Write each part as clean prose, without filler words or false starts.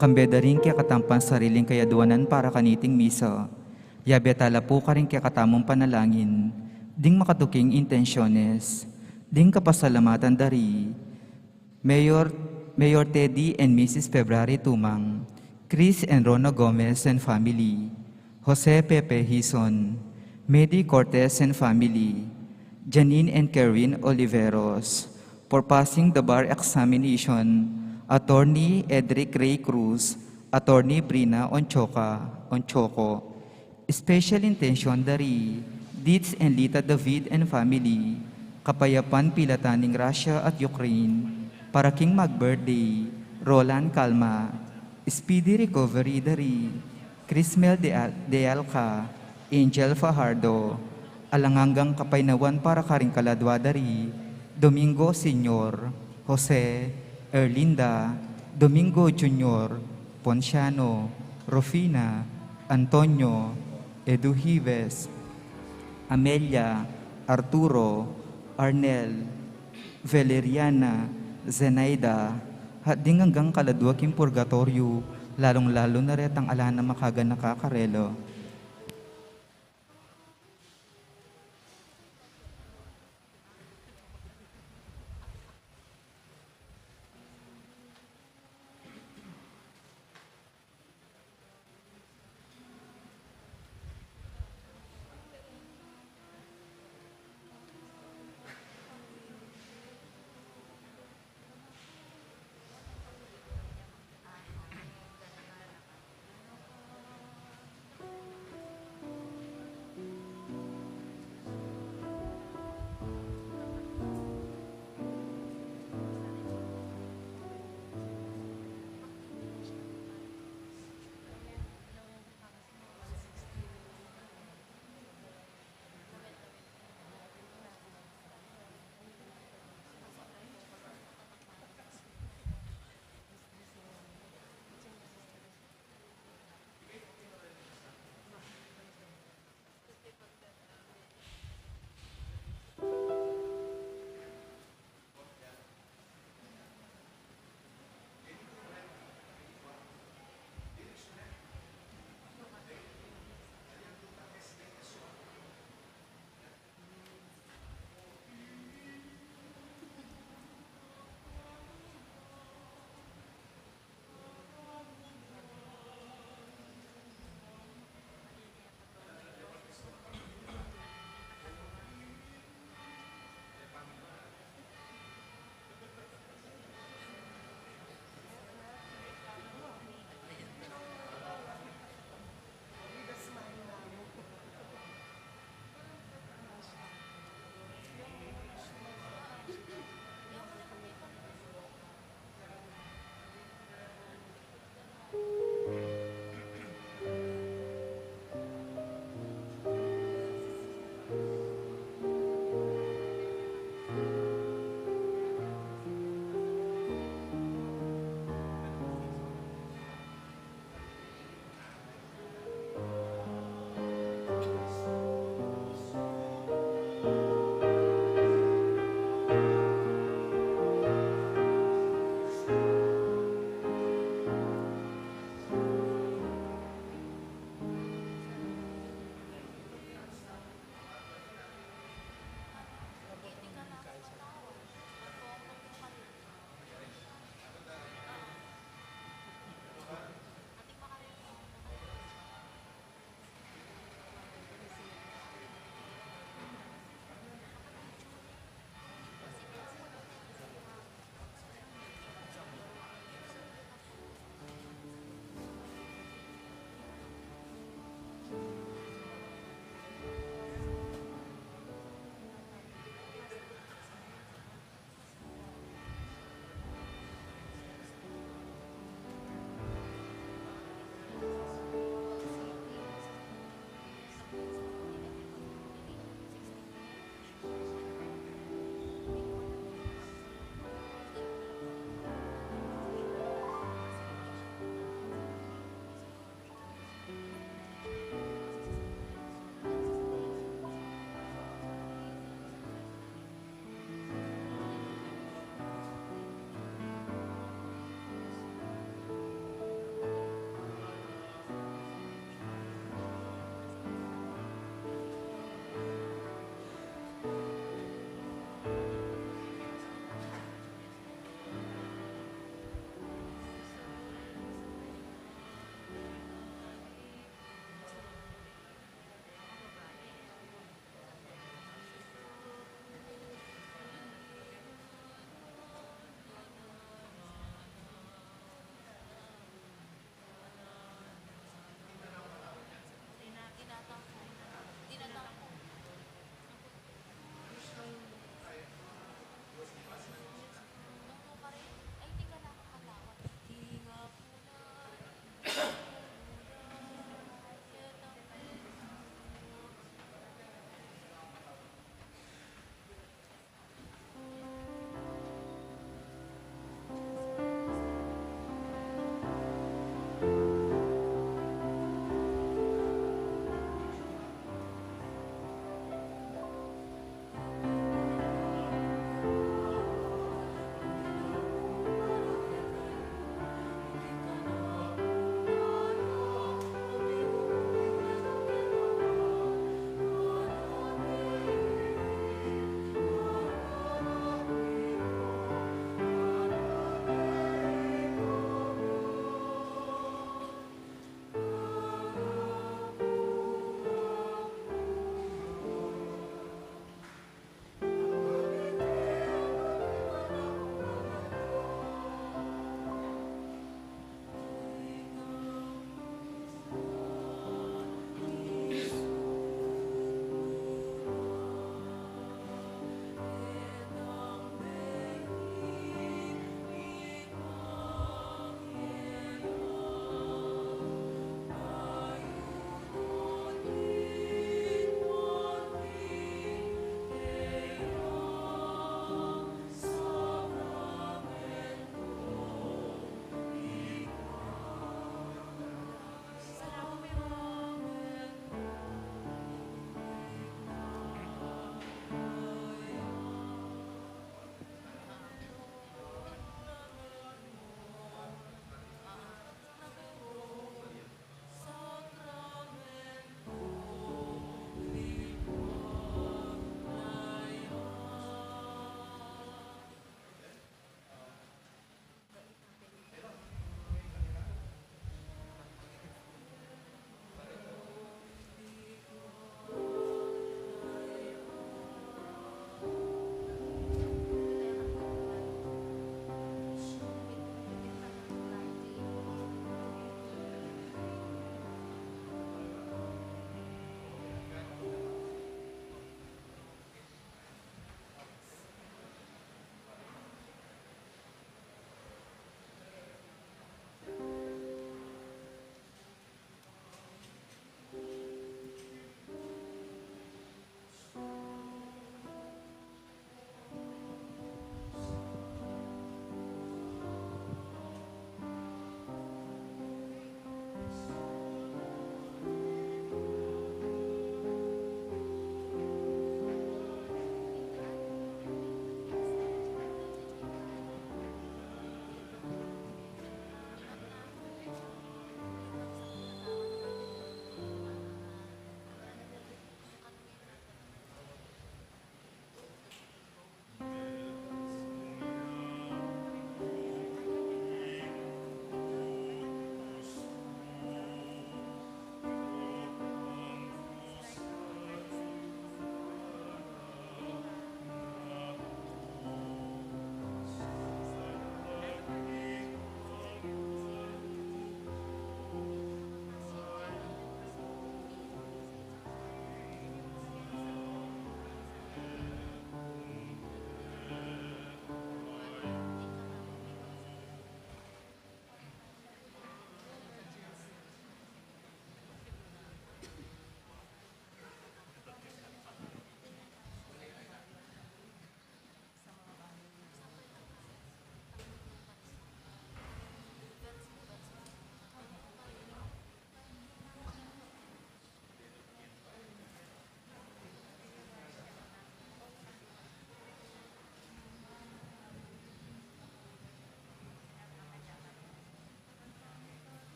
Kambeda rin kaya katampan sariling kayaduanan para kaniting misa. Yabetala po ka rin kaya katamong panalangin. Ding makatuking intensyones. Ding kapasalamatan dari. Mayor, Mayor Teddy and Mrs. February Tumang. Chris and Rona Gomez and family. Jose Pepe Hison. Medi Cortez and family. Janine and Kerwin Oliveros. For passing the bar examination, Attorney Edric Ray Cruz, Attorney Brina Onchoco. Special intention dari Dietz and Lita David and family, Kapayapan Pilataning Russia at Ukraine, para King Mag-birthday, Roland Calma, Speedy recovery dari Crismel de Alca, Angel Fajardo, Alangangang Kapaynawan para Karing Kaladwa dari Domingo Senior, Jose, Erlinda, Domingo Jr., Ponciano, Rufina, Antonio, Edu Hives, Amelia, Arturo, Arnel, Valeriana, Zenaida, hading hanggang kaladwaking purgatorio, lalong-lalo na retang ala na makaga nakakarelo.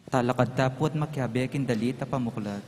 Talakad tapo at makyabe kindali tapamuklat.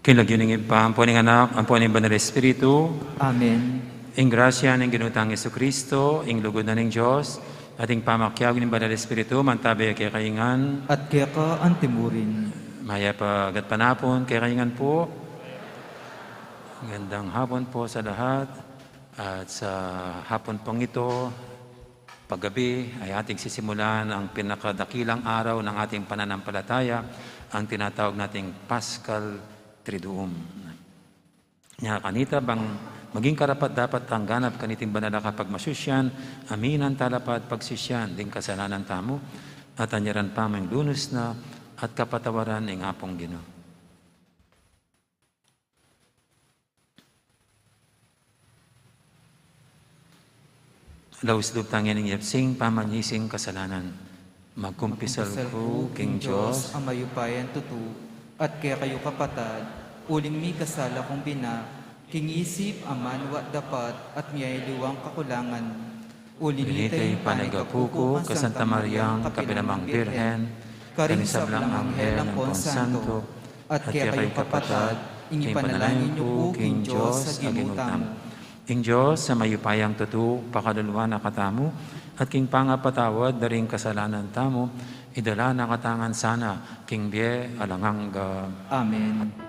Kinlagyo ng ipampo ng anak, ang po ng Banal Espiritu, Amen. ing grasya ng ginutang Yesu Kristo, ing lugod na ng Diyos, ating pamakyag ng Banal Espiritu, mantabi kay kaingan, At kaya ka antimurin. maya pagat panapon kay kaingan po. Gandang hapon po sa lahat. At sa hapon pong ito, paggabi ay ating sisimulan ang pinakadakilang araw ng ating pananampalataya, ang tinatawag nating Paschal Triduum. Nya kanita bang maging karapat dapat ang ganap kaniting banala kapag masusyan, aminan talapad pagsisyan, ding kasalanan tamo, at anyaran pa may lunos na at kapatawaran ng apong Ginoo. Laus luptangin ng yapsing pamanyising kasalanan. Magkumpisal ko, King Diyos, ang mayupayan tutu, at kaya kayo kapatad, uling mi kasala kong bina, king isip aman wa dapat, at miyay liwang kakulangan. Uling binitay panagapuko, ka Santa Mariang, kapinamang Birhen, kanisablang anghel ng Konsanto, at kaya kayo kapatad, ingi panalangin niyo po, King Diyos, sa ginutam. King Diyos, sa mayupayang tutu, pakaluluwa na katamu, at king pangapatawad, daring kasalanan tamo, idala na katangan sana, King Bie, alangangga. Amen.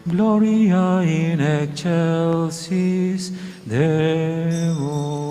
Gloria in excelsis Deo.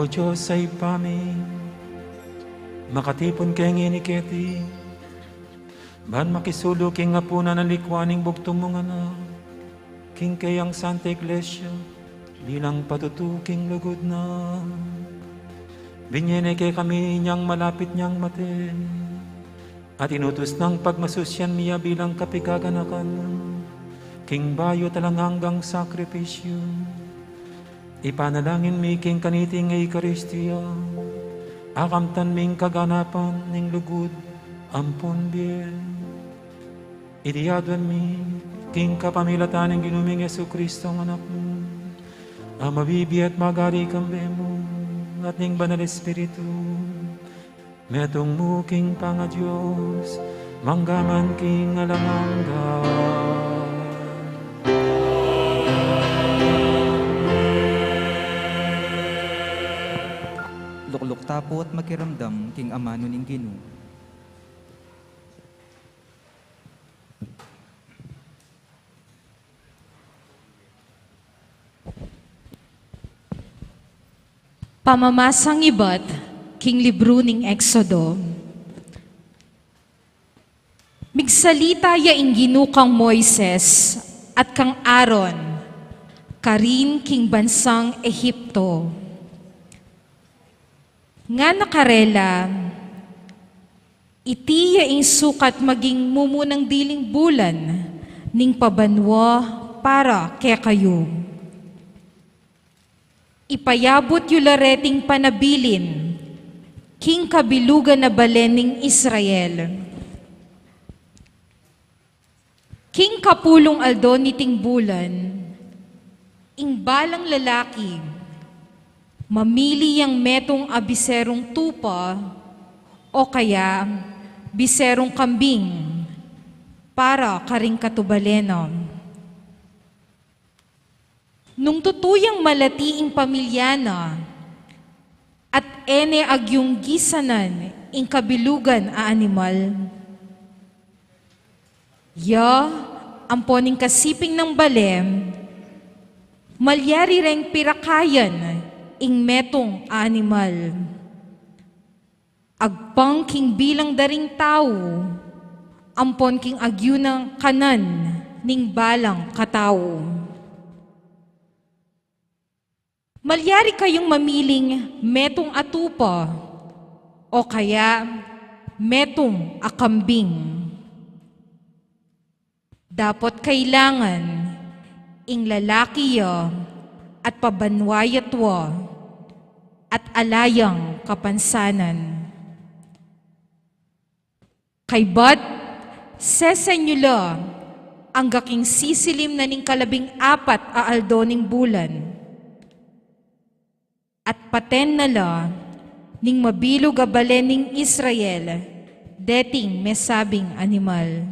O Diyos ay pami, makatipon kay nginiketi, ban makisulo king ngapuna ng likwaning bugtong mga na, king kayang Santa Iglesia, bilang patutuking lugod na. Binyene kay kami niyang malapit niyang mate, at inutos ng pagmasusyan niya bilang kapigaganakan, king bayo talang hanggang sakripisyo. Ipanalangin mi king kaniting ay Eucharistia, akamtan ming kaganapan ning lugod, ampon biel. Idiyaduan mi, king kapamilatan ng ginuming Yesu Kristo ang anak mo, ang mabibi at magari kambe mo, at ning banal Espiritu, metong mo king panga Diyos, manggaman king alamangga. Lukluk tapo at makiramdam king amano ning Ginoo. Pamamasang ibat, king libro ning Exodo. Migsalita ya inginu kang Moises at kang Aaron, karin king bansang Ehipto. Nga nakarela, iti ya ing sukat maging mumunang diling bulan, ning pabanwa para kaya kayo. Ipayabot yu lareting panabilin, king kabilugan na balen ning Israel. King kapulong aldo niting bulan, ing balang lalaki, mamili yang metong abiserong tupa o kaya biserong kambing para karing katubaleno. Nung tutuyang malatiing pamilyana at ene agyong gisanan ing kabilugan a animal, ya amponing kasiping ng balem, malyari reng pirakayan ing metong a animal. Agpang king bilang daring tao, ampon king agyo ng kanan ning balang katao. Malyari kayong mamiling metong atupa o kaya metong akambing. Dapat kailangan ing lalaki ya at pabanwayatwa at alayang kapansanan. Kay bat, sesenyula ang gaking sisilim na ning 14 a aldo ning bulan. At paten na la, ning mabilog a balen ning Israel, deting mesabing animal.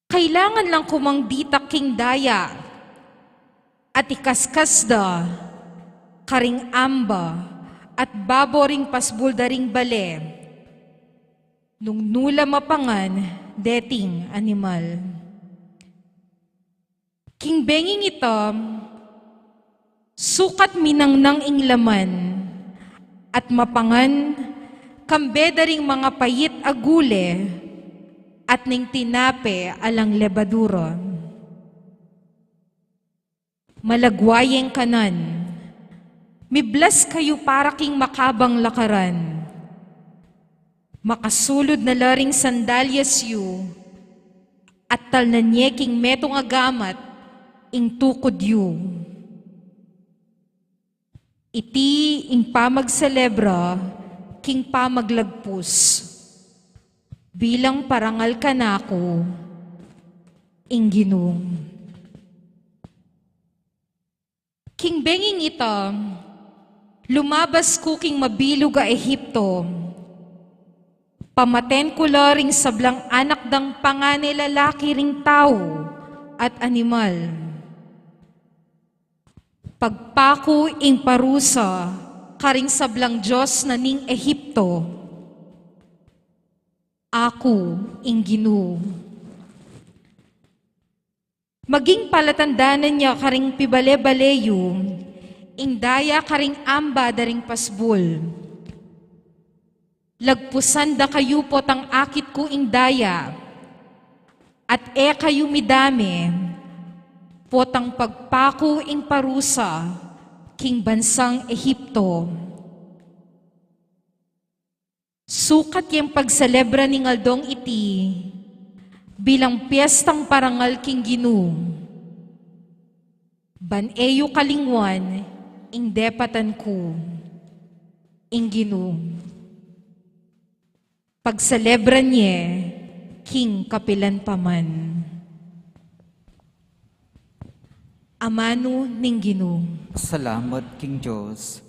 Kailangan lang kumang ditak king daya, at ikaskasda, karing amba, at baboring pasbuldaring bale, nung nula mapangan, deting animal. King benging ito, sukat minangnang ing laman, at mapangan, kambedaring mga payit agule, at ning tinape alang lebaduro. Malagwayeng kanan, miblas kayo para king makabang lakaran, makasulod na laring sandalyas yu, at talnanyeking metong agamat, ing tukod yu. Iti ing pamagselebra, king pamaglagpus, bilang parangal kanako, ing Ginoo. King benging ito, lumabas ko king mabilog a Ehipto, pamaten ko laring sablang anak dang pangane lalaki ring tao at animal. Pagpako ing parusa, karing sablang Diyos na ning Ehipto, ako ing Ginoo. Maging palatandanan niya karing pibale-baleyo, Indaya karing amba daring pasbul. Lagpusan da kayo pot ang akit ko indaya, at kayo midami, potang pagpako ing parusa, king bansang Ehipto. Sukat yung pagselebra ni ngaldong iti, bilang piyestang parangal king Ginu. Baneyo kalingwan, ing depatan ko, ing Ginu. Pagselebra niya, king kapilan paman. Amano ning Ginu. Salamat, King Diyos.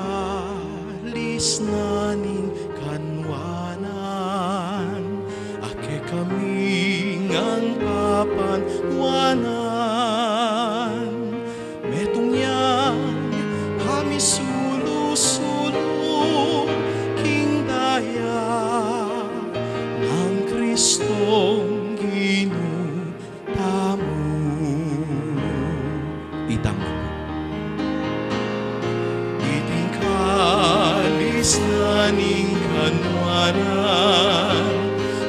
Itingkalis naning kanwanan, ake kami ngang papanwanan. Metong yan, kami sulu-sulu, king daya ng Kristong ginutamu. Itang Itingkalis naning kanwanan,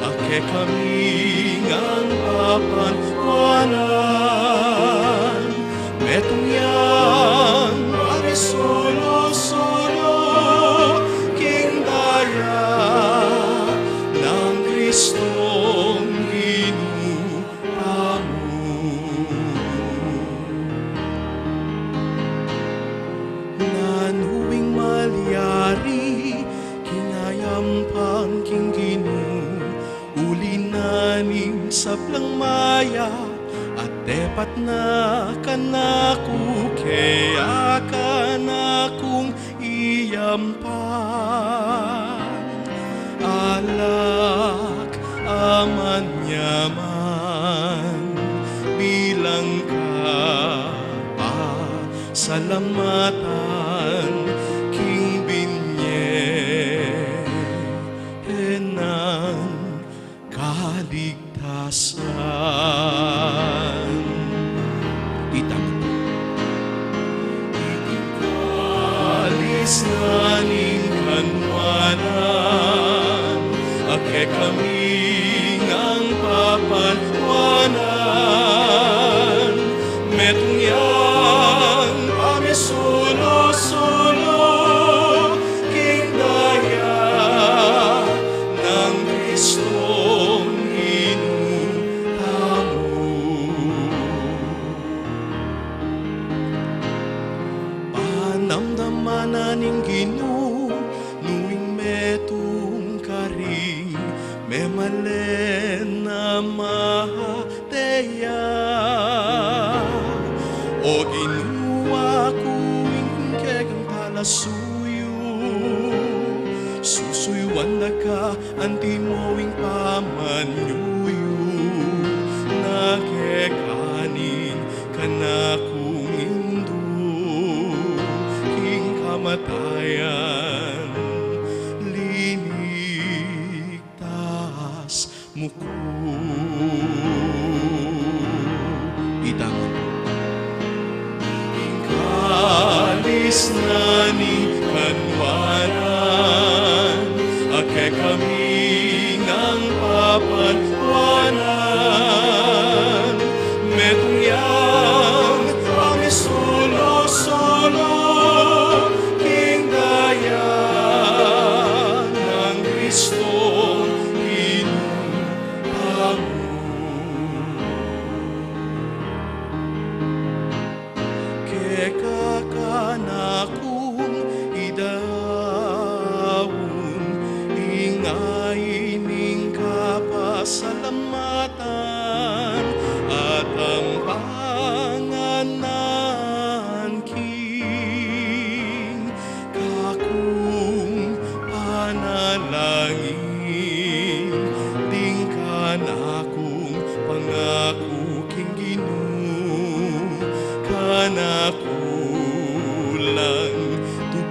ake kami ngang papanwanan. Metong yan, kami solo-solo, king daya ng Kristong ginutamu. Nanuwing malyari, kinayampang king Ginu, uli naning sablang maya, at tepat na kanaku, kaya kanakong iyampan. Alak aman yaman, bilang ka salamatan, king binye ng kaligtasan. Itang itingkalis naning kanwanan, ake kami ngang papanwanan. Metong yan, kami solo-solo, king daya ng Kristong ginutamu. Panamdaman naning Ginu, nuwing metong karing, memalen na mahateya. O ginuwa kuing kegang talasuyo, susuywan na ka antimoing pamanyuyo, nakekanin kanakong indo, king kamatayan, liniktas mo ko. Itang kalis naning kanwanan, ake kami ngang papanwanan. Metong yan, kami solo-solo, king daya ng Kristong ginutamu. Kekakanakong idawon, ingat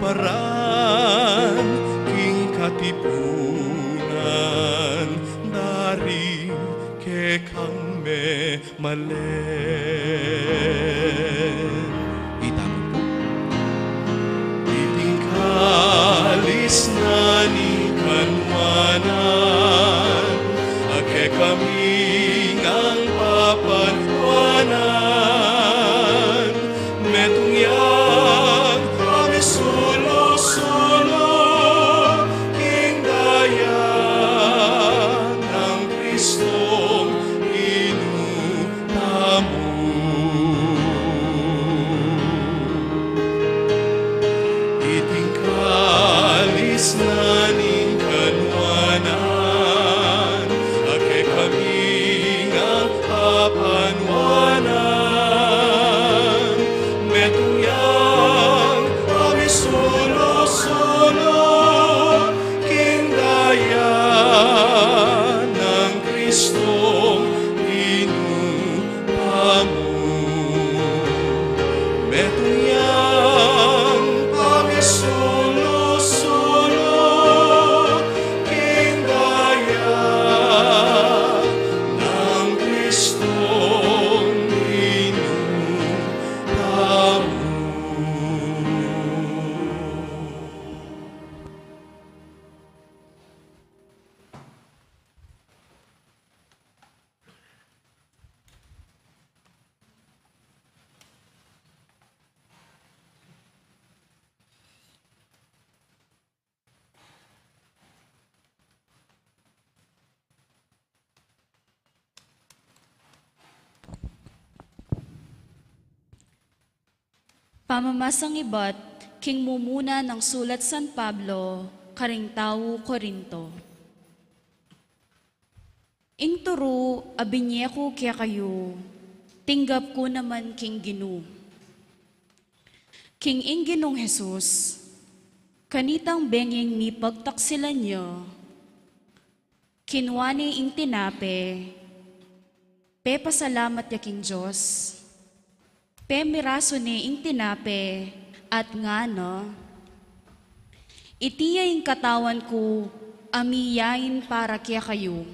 paran king katipunan dari ke kang me malen. Itapon po. Itingkalis na ni kanwanan, ake kami ang papanwanan, metungyang kami sulo-sulo, hindayan ng Kristong inutamo. Itingkalis na ning kanwanan, ake kami ang papanwanan, metungyang kami sulo-sulo, kindayan ng Kristong inupamo. Metungyang kami sulo-sulo, kindayan ng Kristong inupamo. Pamamasang iba't king mumuna ng sulat San Pablo, karing tao Korinto. Inturo abinyeko kaya kayo, tinggap ko naman king Ginu. King Inginong Jesus, kanitang benging mi pagtaksilan niyo, kinwani ing tinape, pe pasalamat ya king Diyos, pe miraso ni ing tinape at ngano, itiya ing katawan ko amiyain para kaya kayo.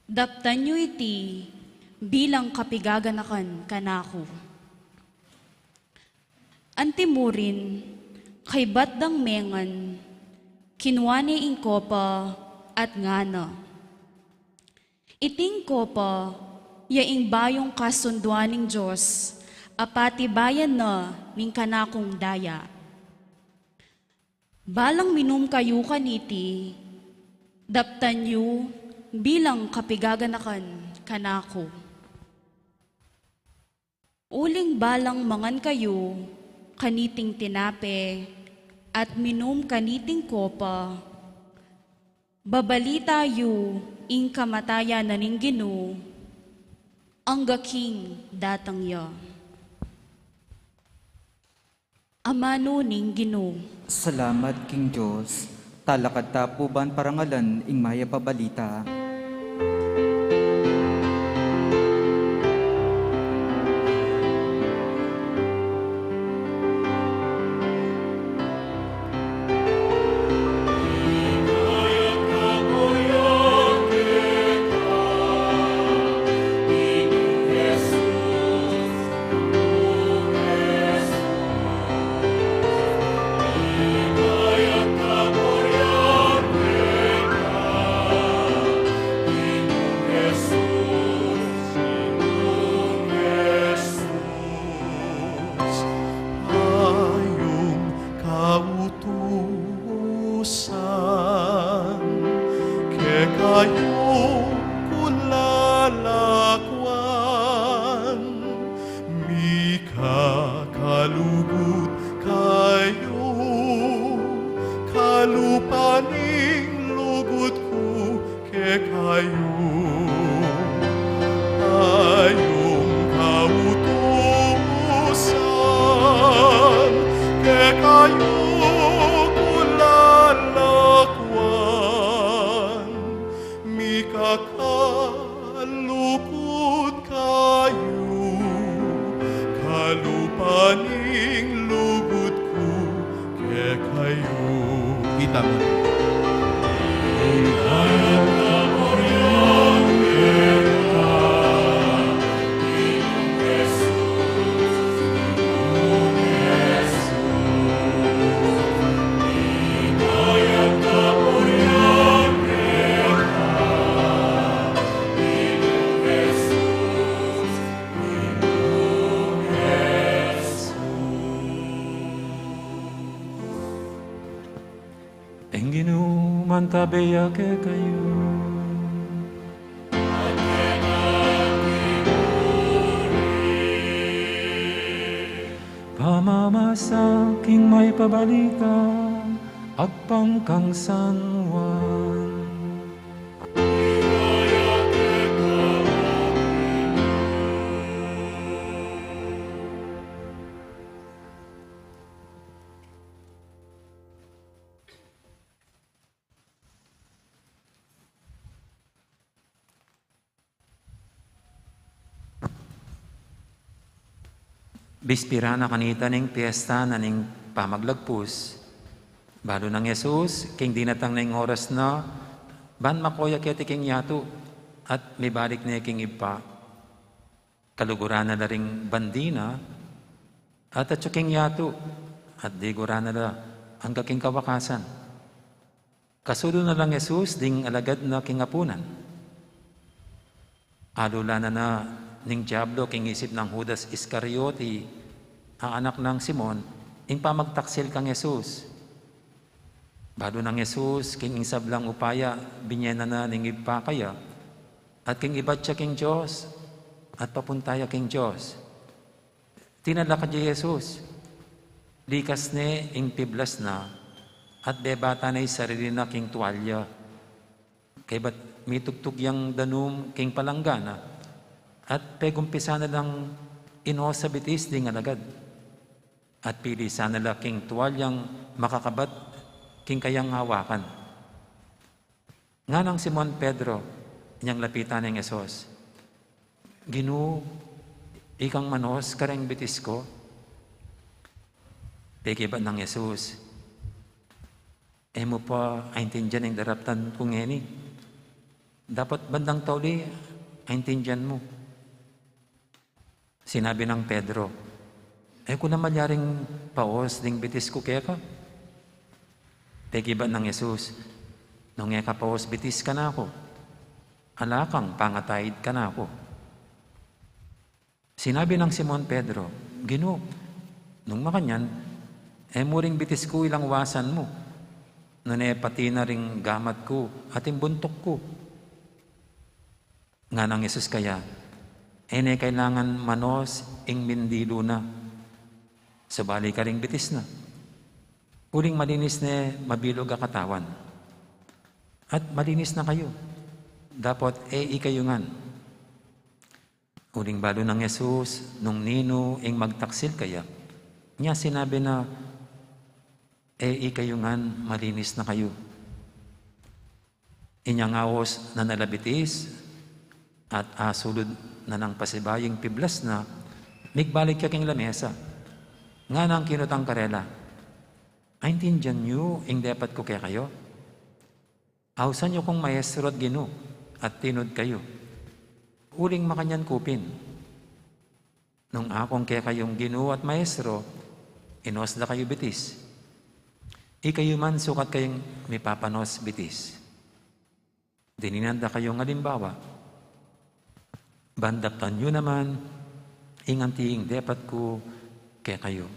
Daptan nyo iti bilang kapigaganakan kanako. Antimurin kay batdang mengan, kinwani ing kopa at ngano. Iting kopa, yaing bayong kasunduaning Diyos, apati bayan na ning kanakong daya. Balang minum kayo kaniti, daptan yu bilang kapigaganakan kanako. Uling balang mangan kayo, kaniting tinape, at minum kaniting kopa, babalita yu ing kamataya na ning Ginu, ang gaking datang ya. Amano ning Ginu. Salamat, King Diyos. Talakad tapuban parangalan ing maya pabalita. salita mo. Enginu mantabeya ke kayo. Pamamasaking may pabalita, agpang kang San Juan. Bispira na kanita ning piyesta na ning pamaglagpus. Balo ng Yesus, king dinatang na oras na, ban makoya kaya king yato, at may balik na king ipa. Kaluguran na ring bandina, at king yato, at diguran na ang kaking kawakasan. Kasulo na lang Yesus, ding alagad na king apunan. Alula na ning Diablo, king isip ng Judas Iscariote, ang anak ng Simon, ing pamagtaksil kang Yesus. Bado ng Yesus, king sablang upaya, binyena na ning ipakaya, at king ibat siya king Diyos, at papuntaya king Diyos. Tinalakad niya Yesus, likas ne ing piblas na, at bebata na sarili na king tuwalya. Kay ba't mitugtog yang danum king palanggana, at pegumpisa na lang ino sa bitis ding alagad. At pili sana la king tuwalyang makakabat king kayang hawakan. Nga nang Simon Pedro, niyang lapitan ng Yesus, Ginoo, ikang manos kareng bitis ko. Pegiban ng Yesus, mo pa aintindihan ng daraptan kong ngeni. Dapat bandang tauli, aintindihan mo. Sinabi ng Pedro, kung na malyaring paos ding bitis ko kaya ka. Pegiban ng Yesus, nung eka paos bitis ka na ako, alakang pangatayid ka na ako. Sinabi ng Simon Pedro, Ginoo, nung makanyan, mo ring bitis ko ilang wasan mo, nung pati na ring gamat ko at buntok ko. Nga ng Yesus kaya, kailangan manos ing mindilo na. Sabali ka ring bitis na. Uling malinis na mabilog ang katawan. At malinis na kayo. Dapat ikayungan. Uling balo ng Yesus, nung nino ing magtaksil kaya, niya sinabi na, ikayungan, malinis na kayo. Inyang awos na nalabitis, at asulod na ng pasibaying piblas na, migbalik ka king lamesa. Nga nang kinutang karela, aintindihan nyo, ing dapat ko kaya kayo? Awsan nyo kong maestro at Ginoo, at tinod kayo. Uling makanyan kupin. Nung akong kaya kayong Ginoo at maestro, inos na kayo bitis. Ikayo man sukat kayong may papanos bitis. Dininanda kayong halimbawa. Bandaptan nyo naman, ingantiing dapat ko kaya kayo.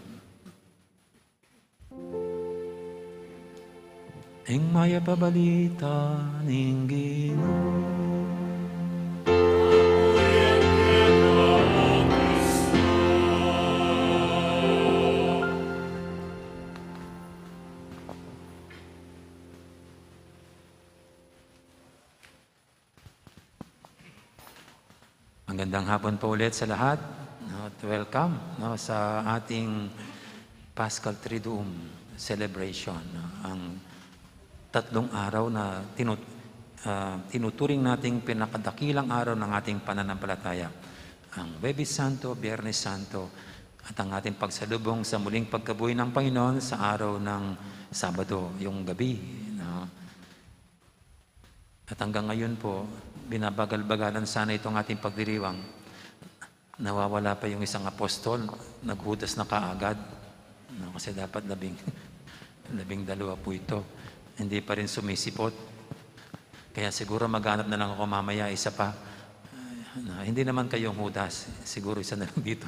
Ing maya pabalita ning Ginoo. Magandang hapon po ulit sa lahat. At welcome sa ating Paschal Triduum celebration. Ang tatlong araw na tinuturing nating pinakadakilang araw ng ating pananampalataya. Ang Huwebes Santo, Biyernes Santo, at ang ating pagsalubong sa muling pagkabuhay ng Panginoon sa araw ng Sabado, yung gabi. No? At hanggang ngayon po, binabagal-bagalan sana itong ating pagdiriwang. Nawawala pa yung isang apostol, naghudas na kaagad. No? Kasi dapat labing dalawa po ito. Hindi pa rin sumisipot. Kaya siguro maghanap na lang ako mamaya, isa pa. Hindi naman kayong hudas. Siguro isa na lang dito.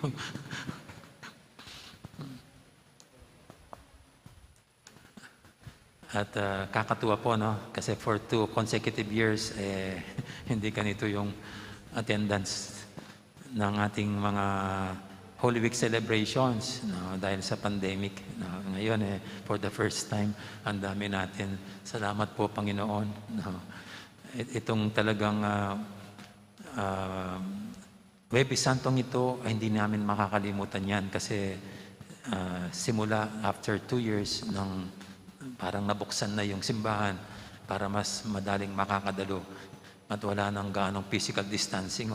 At kakatuwa po, no? Kasi for 2 consecutive years, hindi ganito yung attendance ng ating mga Holy Week celebrations, no? Dahil sa pandemic. No? Ngayon, for the first time, ang dami natin. Salamat po, Panginoon. No? Itong talagang Webis Santong ito, ay hindi namin makakalimutan yan kasi simula after 2 years ng parang nabuksan na yung simbahan para mas madaling makakadalo at wala nang gaanong physical distancing.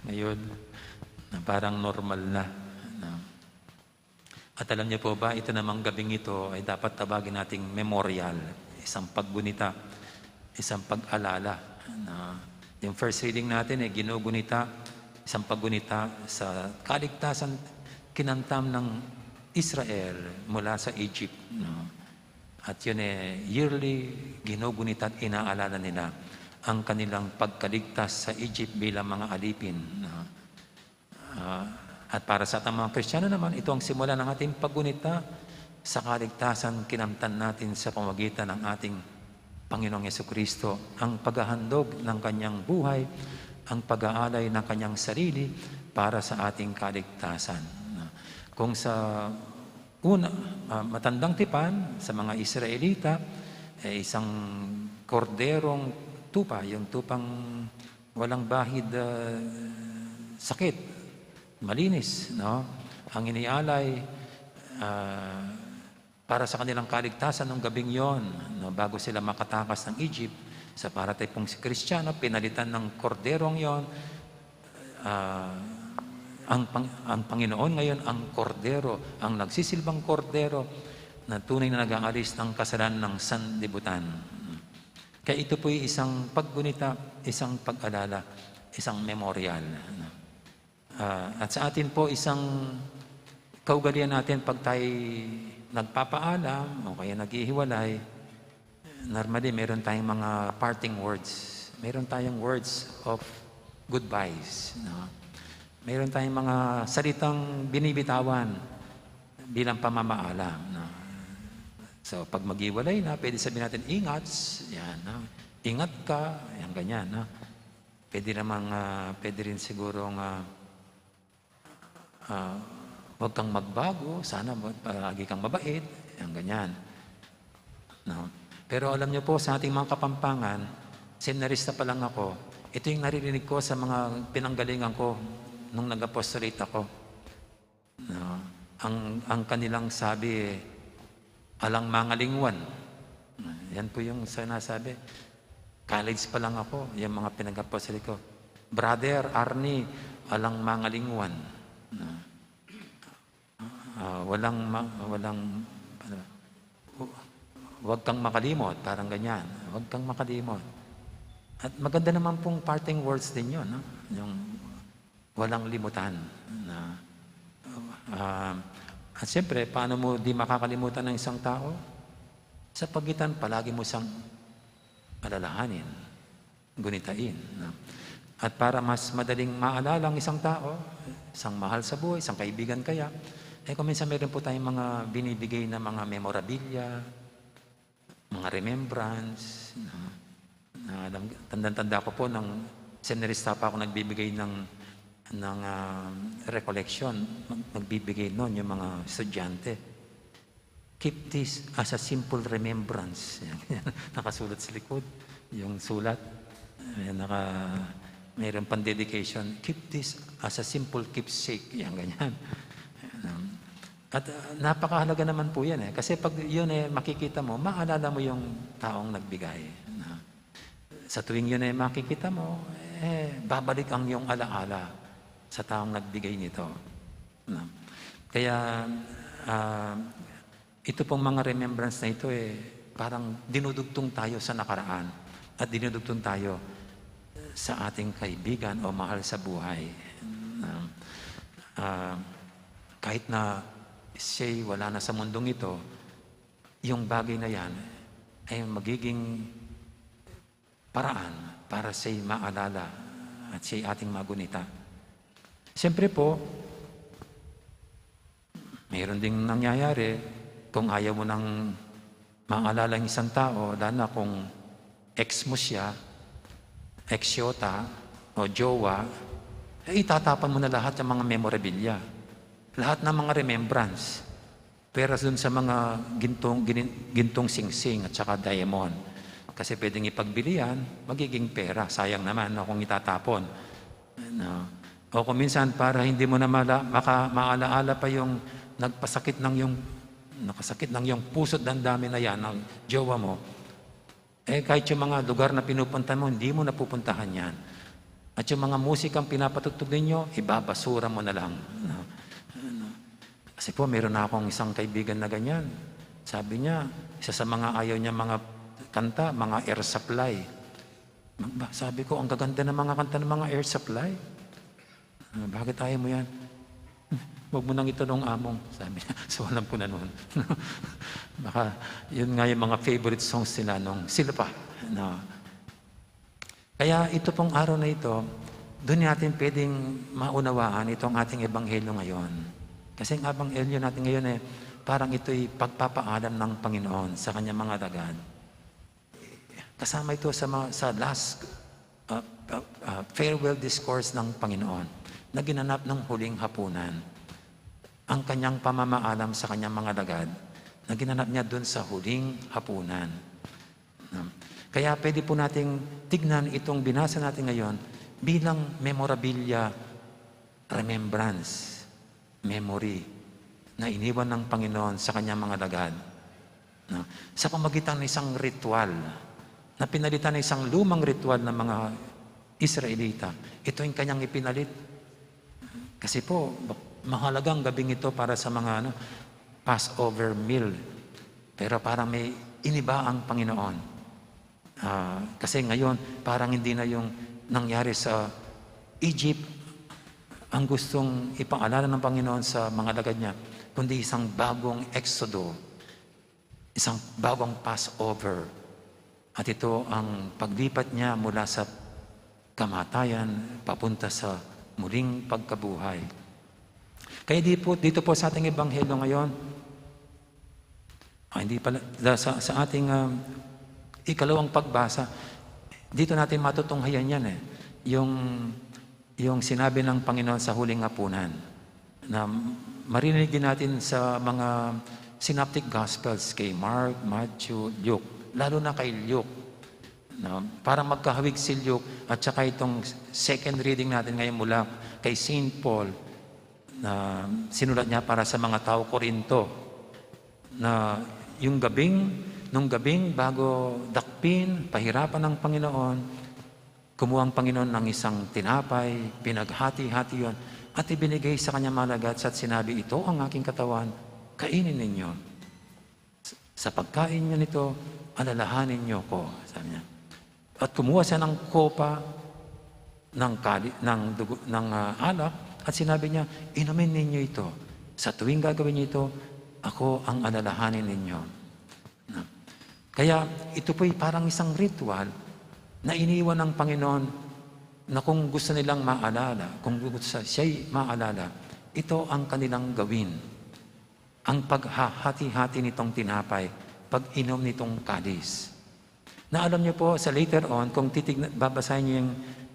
Ngayon, parang normal na. At alam niyo po ba, ito namang gabing ito ay dapat tabagin nating memorial, isang paggunita, isang pag-alala. Yung first reading natin ay ginugunita, isang paggunita sa kaligtasan kinantam ng Israel mula sa Egypt. No? At yun yearly ginugunita at inaalala nila ang kanilang pagkaligtas sa Egypt bilang mga alipin. No? At para sa ating mga Kristiyano naman, ito ang simula ng ating paggunita sa kaligtasan kinamtan natin sa pamamagitan ng ating Panginoong Yesukristo, ang paghahandog ng kanyang buhay, ang pag-aalay ng kanyang sarili para sa ating kaligtasan. Kung sa matandang tipan, sa mga Israelita, isang korderong tupa, yung tupang walang bahid sakit, malinis, no? Ang inialay para sa kanilang kaligtasan ng gabing yon, no? Bago sila makatakas ng Egypt, sa paratay pong si Kristiyano, pinalitan ng korderong yon. Ang Panginoon ngayon, ang kordero, ang nagsisilbang kordero na tunay na nag-aalis ng kasalanan ng sanlibutan. Kaya ito po ay isang paggunita, isang pag-alala, isang memorial. At sa atin po, isang kaugalian natin pag tayo nagpapaalam o kaya naghihiwalay, normally meron tayong mga parting words. Meron tayong words of goodbyes. No? Meron tayong mga salitang binibitawan bilang pamamaalam. No? So, pag maghiwalay na, pwede sabihin natin, ingat. Yan, no? Ingat ka. Yan, ganyan. No? Pwede rin siguro huwag kang magbago, sana palagi kang mabait, yan ganyan. No? Pero alam niyo po, sa ating mga Kapampangan, seminarista pa lang ako, ito yung naririnig ko sa mga pinanggalingan ko nung nag-apostolate ako. No? Ang kanilang sabi, alang mangalingwan. Yan po yung sinasabi. College pa lang ako, yung mga pinag-apostolate ko. Brother Arnie, alang mangalingwan. No? Huwag kang makalimot, parang ganyan. Huwag kang makalimot. At maganda naman pong parting words din yun, no? Yung walang limutan. At siyempre, paano mo di makakalimutan ng isang tao? Sa pagitan, palagi mo siyang alalahanin, gunitain. No? At para mas madaling maalala ang isang tao, isang mahal sa buhay, isang kaibigan kaya, kung minsan meron po tayong mga binibigay na mga memorabilia, mga remembrance. Tanda-tanda ko po, ng seminarista pa ako nagbibigay ng recollection. Nagbibigay noon yung mga estudyante. Keep this as a simple remembrance. Nakasulat sa likod, yung sulat. Mayroon pang dedication. Keep this as a simple keepsake. Yan, ganyan. At napakahalaga naman po yan. Kasi pag yun makikita mo, maalala mo yung taong nagbigay. Sa tuwing yun makikita mo, babalik ang iyong alaala sa taong nagbigay nito. No? Kaya ito pong mga remembrance na ito parang dinudugtong tayo sa nakaraan at dinudugtong tayo sa ating kaibigan o mahal sa buhay. Kahit na siya'y wala na sa mundong ito, yung bagay na yan ay magiging paraan para siya'y maalala at siya'y ating magunita. Siyempre po, mayroon ding nangyayari kung ayaw mo nang maalala ng isang tao, lalo na kung ex mo siya, ex-yota o jowa, itatapan mo na lahat ng mga memorabilia, lahat ng mga remembrance. Pero dun sa mga gintong singsing at saka diamond. Kasi pwedeng ipagbilian, magiging pera. Sayang naman kung itatapon. O kung minsan para hindi mo na maalaala pa yung nakasakit ng yung puso't damdamin na yan ng jowa mo, kahit yung mga lugar na pinupunta mo, hindi mo napupuntahan yan. At yung mga musikang pinapatugtog ninyo, ibabasura mo na lang. Kasi po, meron na akong isang kaibigan na ganyan. Sabi niya, isa sa mga ayaw niya mga kanta, mga Air Supply. Sabi ko, ang gaganda ng mga kanta ng mga Air Supply. Bakit ayaw mo yan? Huwag mo nang itanong among, sabi niya. So, alam ko na noon. Baka, yun nga yung mga favorite songs sila nung sila pa. Kaya ito pong araw na ito, doon natin pwedeng maunawaan itong ating ebanghelyo ngayon. Kasi ang ebanghelyo natin ngayon parang ito'y pagpapaalam ng Panginoon sa kanyang mga dagad. Kasama ito sa last farewell discourse ng Panginoon na ginanap ng huling hapunan. Ang kanyang pamamaalam sa kanyang mga dagad na ginanap niya doon sa huling hapunan. Kaya pwede po nating tignan itong binasa natin ngayon bilang memorabilia, remembrance, memory na iniwan ng Panginoon sa kanyang mga dagad. Sa pamagitan ng isang ritual na pinalitan ng isang lumang ritual ng mga Israelita. Ito yung kanyang ipinalit. Kasi po, mahalagang gabing ito para sa mga Passover meal. Pero parang may iniba ang Panginoon. Kasi ngayon, parang hindi na yung nangyari sa Egypt ang gustong ipaalala ng Panginoon sa mga lagad niya, kundi isang bagong Exodo, isang bagong Passover. At ito ang paglipat niya mula sa kamatayan papunta sa muling pagkabuhay. Kaya dito po sa ating ebanghelyo ngayon, hindi pala, sa ating ikalawang pagbasa, dito natin matutunghayan yan yung sinabi ng Panginoon sa huling hapunan na marinig din natin sa mga synoptic gospels kay Mark, Matthew, Luke, lalo na kay Luke. Para magkahawig si Luke at saka itong second reading natin ngayon mula kay St. Paul na sinulat niya para sa mga tao Korinto na nung gabing bago dakpin, pahirapan ng Panginoon, kumuha ang Panginoon ng isang tinapay, pinaghati-hati yon at ibinigay sa kanya malagats at sinabi, ito ang aking katawan, kainin ninyo. Sa pagkain niyo nito, alalahanin niyo ko, sabi niya. At kumuha siya ng kopa ng alak at sinabi niya, inumin ninyo ito. Sa tuwing gagawin niyo ito, ako ang alalahanin ninyo. Kaya ito po'y parang isang ritual na iniwan ng Panginoon na kung gusto nilang maalala, kung gusto siya'y maalala, ito ang kanilang gawin. Ang paghahati-hati nitong tinapay, pag-inom nitong kalis. Na alam niyo po, sa later on, kung babasahin niyo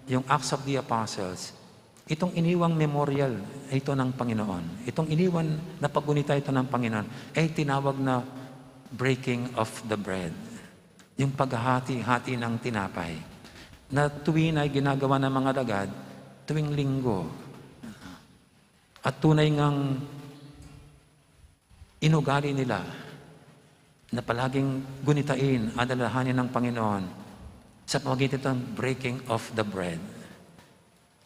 yung Acts of the Apostles, itong iniwang memorial ito ng Panginoon. Itong iniwan na pagunita ito ng Panginoon ay tinawag na breaking of the bread. Yung paghahati-hati ng tinapay na tuwing ay ginagawa ng mga dagad tuwing linggo. At tunay ngang inugali nila na palaging gunitain, alalahanin ng Panginoon sa pamagitan ng breaking of the bread.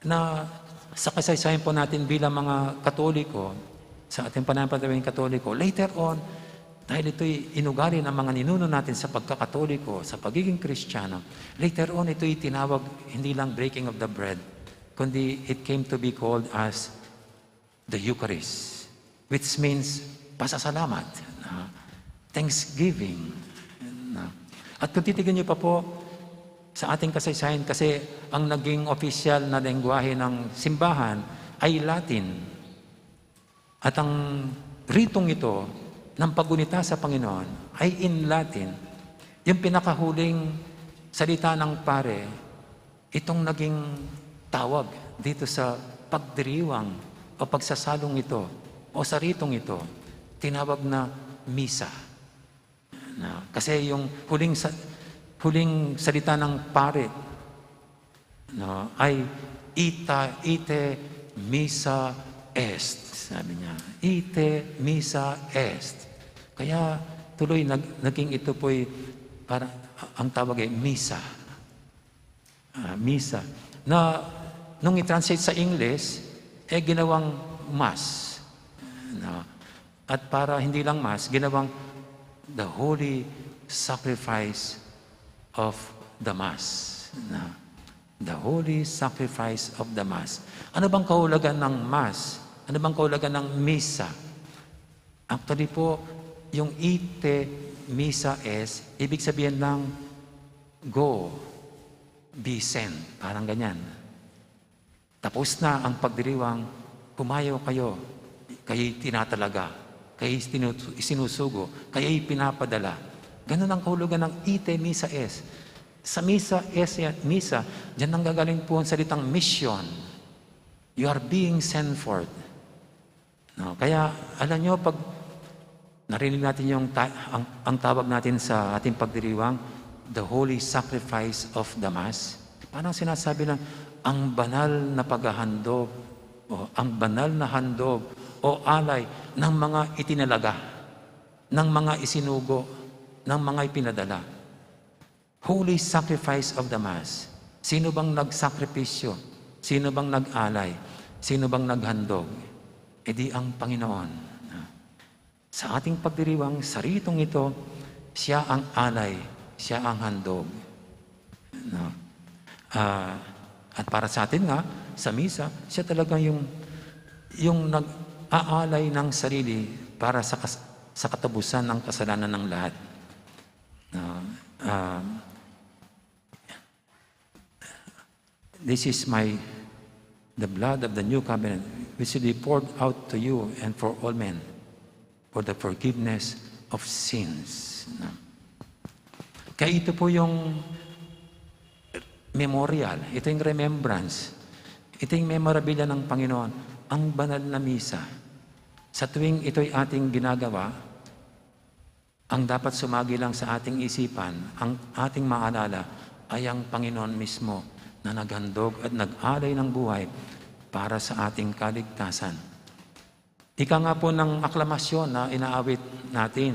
Na sa kasaysayan po natin bilang mga Katoliko, sa ating pananampalatayang Katoliko, later on, dahil ito'y inugali ng mga ninuno natin sa pagkakatoliko, sa pagiging Kristiyano, later on ito'y tinawag hindi lang breaking of the bread, kundi it came to be called as the Eucharist, which means pasasalamat, thanksgiving. At kung titignan niyo pa po sa ating kasaysayan, kasi ang naging official na lengguwahe ng simbahan ay Latin. At ang ritong ito ng paggunita sa Panginoon ay in Latin. Yung pinakahuling salita ng pare, itong naging tawag dito sa pagdiriwang o pagsasalong ito o sa ritong ito, tinawag na misa. Kasi yung huling salita ng pare ay ite misa est. Sabi niya, ite misa est. Kaya tuloy naging ito po'y para ang tawag ay misa. Misa. Na nung i-translate sa English, ginawang mass. At para hindi lang mass, ginawang the holy sacrifice of the mass. The holy sacrifice of the mass. Ano bang kahulugan ng mass? Ano bang kahulugan ng misa? Actually po, yung ite misa es, ibig sabihin ng go, be sent. Parang ganyan. Tapos na ang pagdiriwang, pumayaw kayo, kayo'y tinatalaga, kayo'y isinusugo, kayo'y pinapadala. Ganun ang kahulugan ng ite misa es. Sa misa es, misa, dyan nang gagaling po ang salitang mission. You are being sent forth. Kaya alam nyo, pag narinig natin yung ang tawag natin sa ating pagdiriwang, the holy sacrifice of the Mass, parang sinasabi lang, ang banal na paghahandog, o ang banal na handog, o alay ng mga itinalaga, ng mga isinugo, ng mga ipinadala. Holy sacrifice of the Mass. Sino bang nagsakripisyo? Sino bang nag-alay? Sino bang naghandog? Di ang Panginoon. Sa ating pagdiriwang, sa ritong ito, siya ang alay, siya ang handog. At para sa atin nga, sa misa, siya talaga yung nag-aalay ng sarili para sa katapusan ng kasalanan ng lahat. This is the blood of the new covenant, which will be poured out to you and for all men, for the forgiveness of sins. Kaya ito po yung memorial, ito yung remembrance, ito yung memorabilia ng Panginoon, ang banal na misa. Sa tuwing ito'y ating ginagawa, ang dapat sumagi lang sa ating isipan, ang ating maalala, ay ang Panginoon mismo na naghandog at nag-alay ng buhay para sa ating kaligtasan. Ika nga po ng aklamasyon na inaawit natin,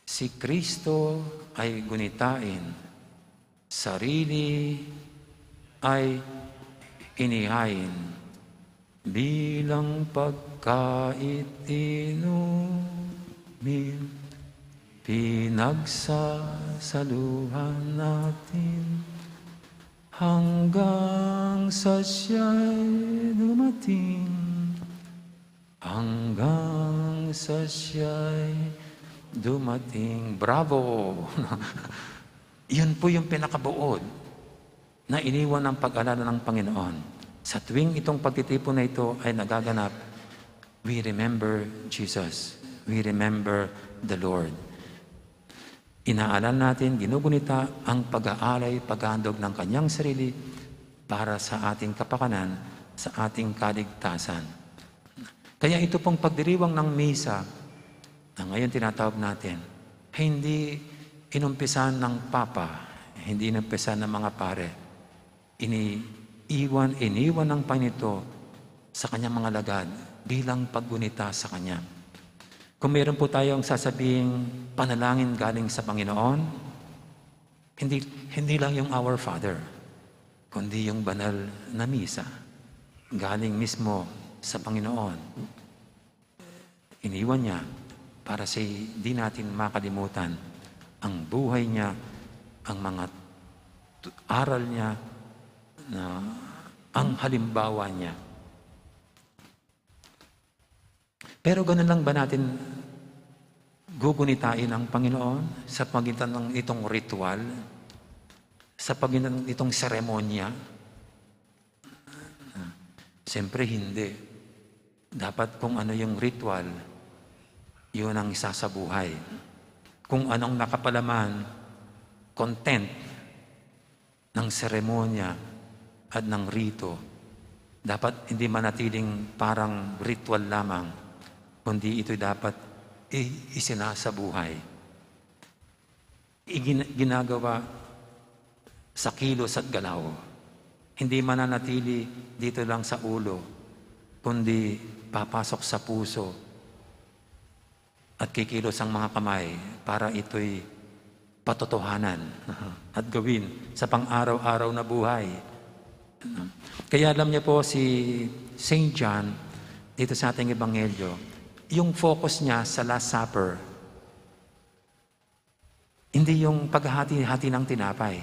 si Kristo ay gunitain, sarili ay inihain, bilang pagkait inumin, pinagsasaluhan natin, hanggang sa siya'y dumating, hanggang sa siya'y dumating. Bravo! Yun po yung pinakabuod na iniwan ng pag-alala ng Panginoon. Sa tuwing itong pagtitipon na ito ay nagaganap, we remember Jesus. We remember the Lord. Inaalala natin, ginugunita ang pag-aalay, paghandog ng kanyang sarili para sa ating kapakanan, sa ating kaligtasan. Kaya ito pong pagdiriwang ng misa na ngayon tinatawag natin, hindi inumpisan ng Papa, hindi inumpisan ng mga pare. Iniwan ng Panginoon sa kanyang mga lagad bilang paggunita sa Kanya. Kung meron po tayong sasabing panalangin galing sa Panginoon, hindi lang yung Our Father, kundi yung banal na misa. Galing mismo sa Panginoon. Iniwan niya para sa di natin makalimutan ang buhay niya, ang mga aral niya, na ang halimbawa niya. Pero ganun lang ba natin gugunitain ang Panginoon sa pagitan ng itong ritual, sa pagitan ng itong seremonya? Siyempre hindi. Dapat kung ano yung ritual, yun ang isa sa buhay. Kung anong nakapalaman, content ng seremonya at ng rito, dapat hindi manatiling parang ritual lamang, kundi ito dapat isinasabuhay. Ginagawa sa kilos at galaw. Hindi mananatili dito lang sa ulo, kundi papasok sa puso at kikilos ang mga kamay para ito'y patotohanan at gawin sa pang-araw-araw na buhay. Kaya alam niyo po si St. John dito sa ating ebanghelyo, yung focus niya sa Last Supper, hindi yung paghahati-hati ng tinapay,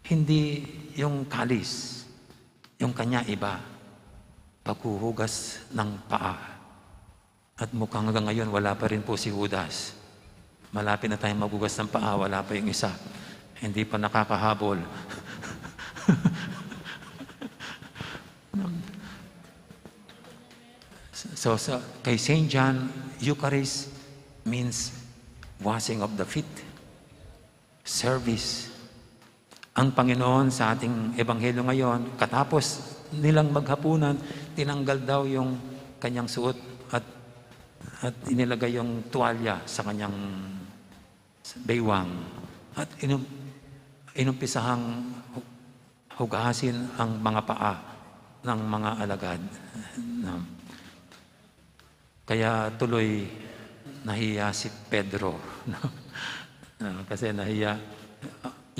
hindi yung kalis, yung kanya iba, paghuhugas ng paa. At mukhang hanggang ngayon wala pa rin po si Judas. Malapit na tayong maghugas ng paa, wala pa yung isa. Hindi pa nakakahabol. So kay St. John, Eucharist means washing of the feet, service. Ang Panginoon sa ating ebanghelyo ngayon, katapos nilang maghapunan, tinanggal daw yung kanyang suot at inilagay yung tuwalya sa kanyang baywang at inumpisahang hugasin ang mga paa ng mga alagad. Kaya tuloy nahiya si Pedro. Kasi nahiya,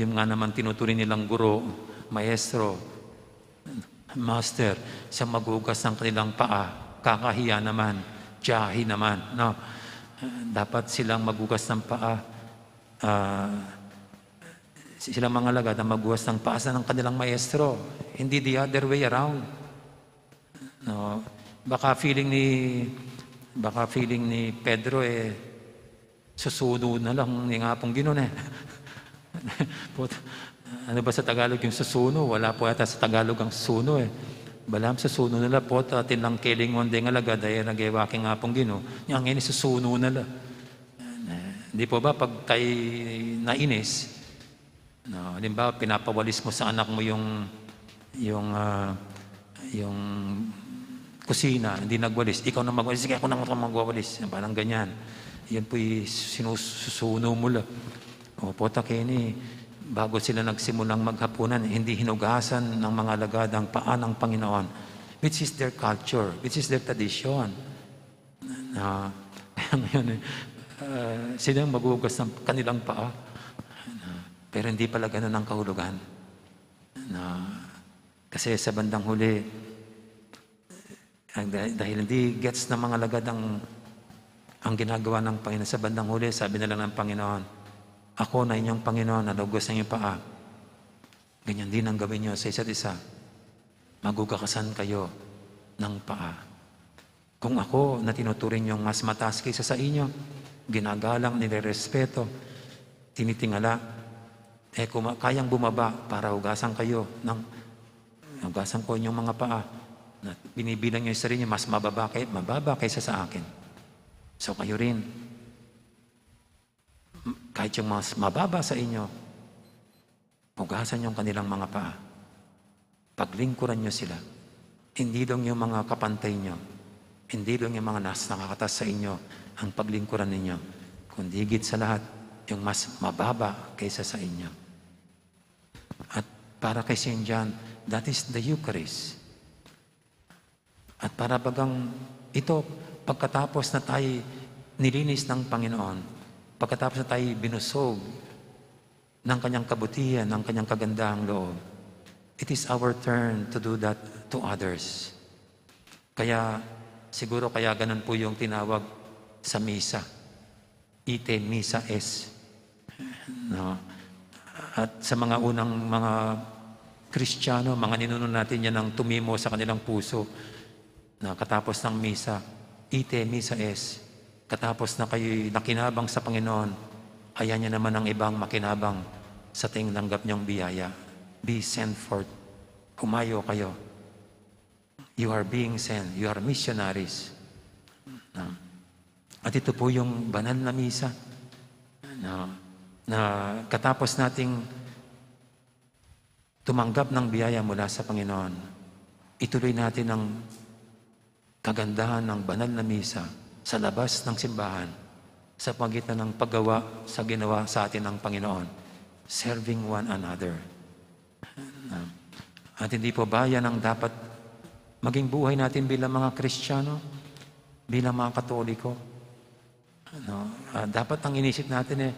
yung nga naman tinuturing nilang guro, maestro, master, sa maghugas ng kanilang paa, kakahiya naman, tiyahi naman. No? Dapat silang maghugas ng paa, silang mga alagad na maghugas ng paa ng kanilang maestro, hindi the other way around. No? Baka feeling ni Pedro susuno na lang yung nga pong ginon ano ba sa Tagalog yung susuno? Wala po yata sa Tagalog ang susuno Balam susuno nila po tinlang kelingon din alaga dahil nag-ewaking nga pong gino. Yung ngayon susuno nila. Di po ba pag kay nainis, no, halimbawa pinapawalis mo sa anak mo yung kusina, hindi nagwalis. Ikaw na magwalis. Sige, ako na magwawalis. Parang ganyan. Yan po'y sinusuno mo lang. O po, takini, bago sila nagsimulang maghapunan, hindi hinugasan ng mga alagad ang paa ng Panginoon, which is their culture, which is their tradition. Kaya ngayon, silang maghugas ng kanilang paa. Pero hindi pala ganun ang kahulugan. Kasi sa bandang huli, dahil hindi gets ng mga alagad ang ginagawa ng Panginoon sa bandang huli, sabi na lang ng Panginoon, ako na inyong Panginoon, nalugas ng inyong paa. Ganyan din ang gawin nyo sa isa't isa. Magugakasan kayo ng paa. Kung ako na tinuturing yung mas mataas kaysa sa inyo, ginagalang, nirerespeto, tinitingala, kung kayang bumaba para hugasan kayo hugasan ko inyong mga paa, na binibilang nyo yung sarili nyo, mas mababa kaysa sa akin. So kayo rin, kahit yung mas mababa sa inyo, hugasan yung kanilang mga paa. Paglingkuran nyo sila. Hindi lang yung mga kapantay nyo, hindi lang yung mga nakakatas sa inyo ang paglingkuran ninyo, kundi higit sa lahat, yung mas mababa kaysa sa inyo. At para kay St. John, that is the Eucharist. At para bagang ito, pagkatapos na tayo nilinis ng Panginoon, pagkatapos na tayo binusog ng kanyang kabutihan, ng kanyang kagandahang loob, it is our turn to do that to others. Kaya, siguro kaya ganun po yung tinawag sa misa. Ite missa es. No? At sa mga unang mga Kristiyano, mga ninuno natin yan ang tumimo sa kanilang puso na katapos ng misa, ite missa es. Katapos na kayo'y nakinabang sa Panginoon, ayan niya naman ang ibang makinabang sa tinanggap niyong biyaya. Be sent forth. Humayo kayo. You are being sent. You are missionaries. No? At ito po yung banal na misa. No? Na katapos nating tumanggap ng biyaya mula sa Panginoon, ituloy natin ang kagandahan ng banal na misa sa labas ng simbahan sa pagitan ng paggawa sa ginawa sa atin ng Panginoon, serving one another. At hindi po ba yan ang dapat maging buhay natin bilang mga Kristiyano, bilang mga Katoliko? Dapat ang inisip natin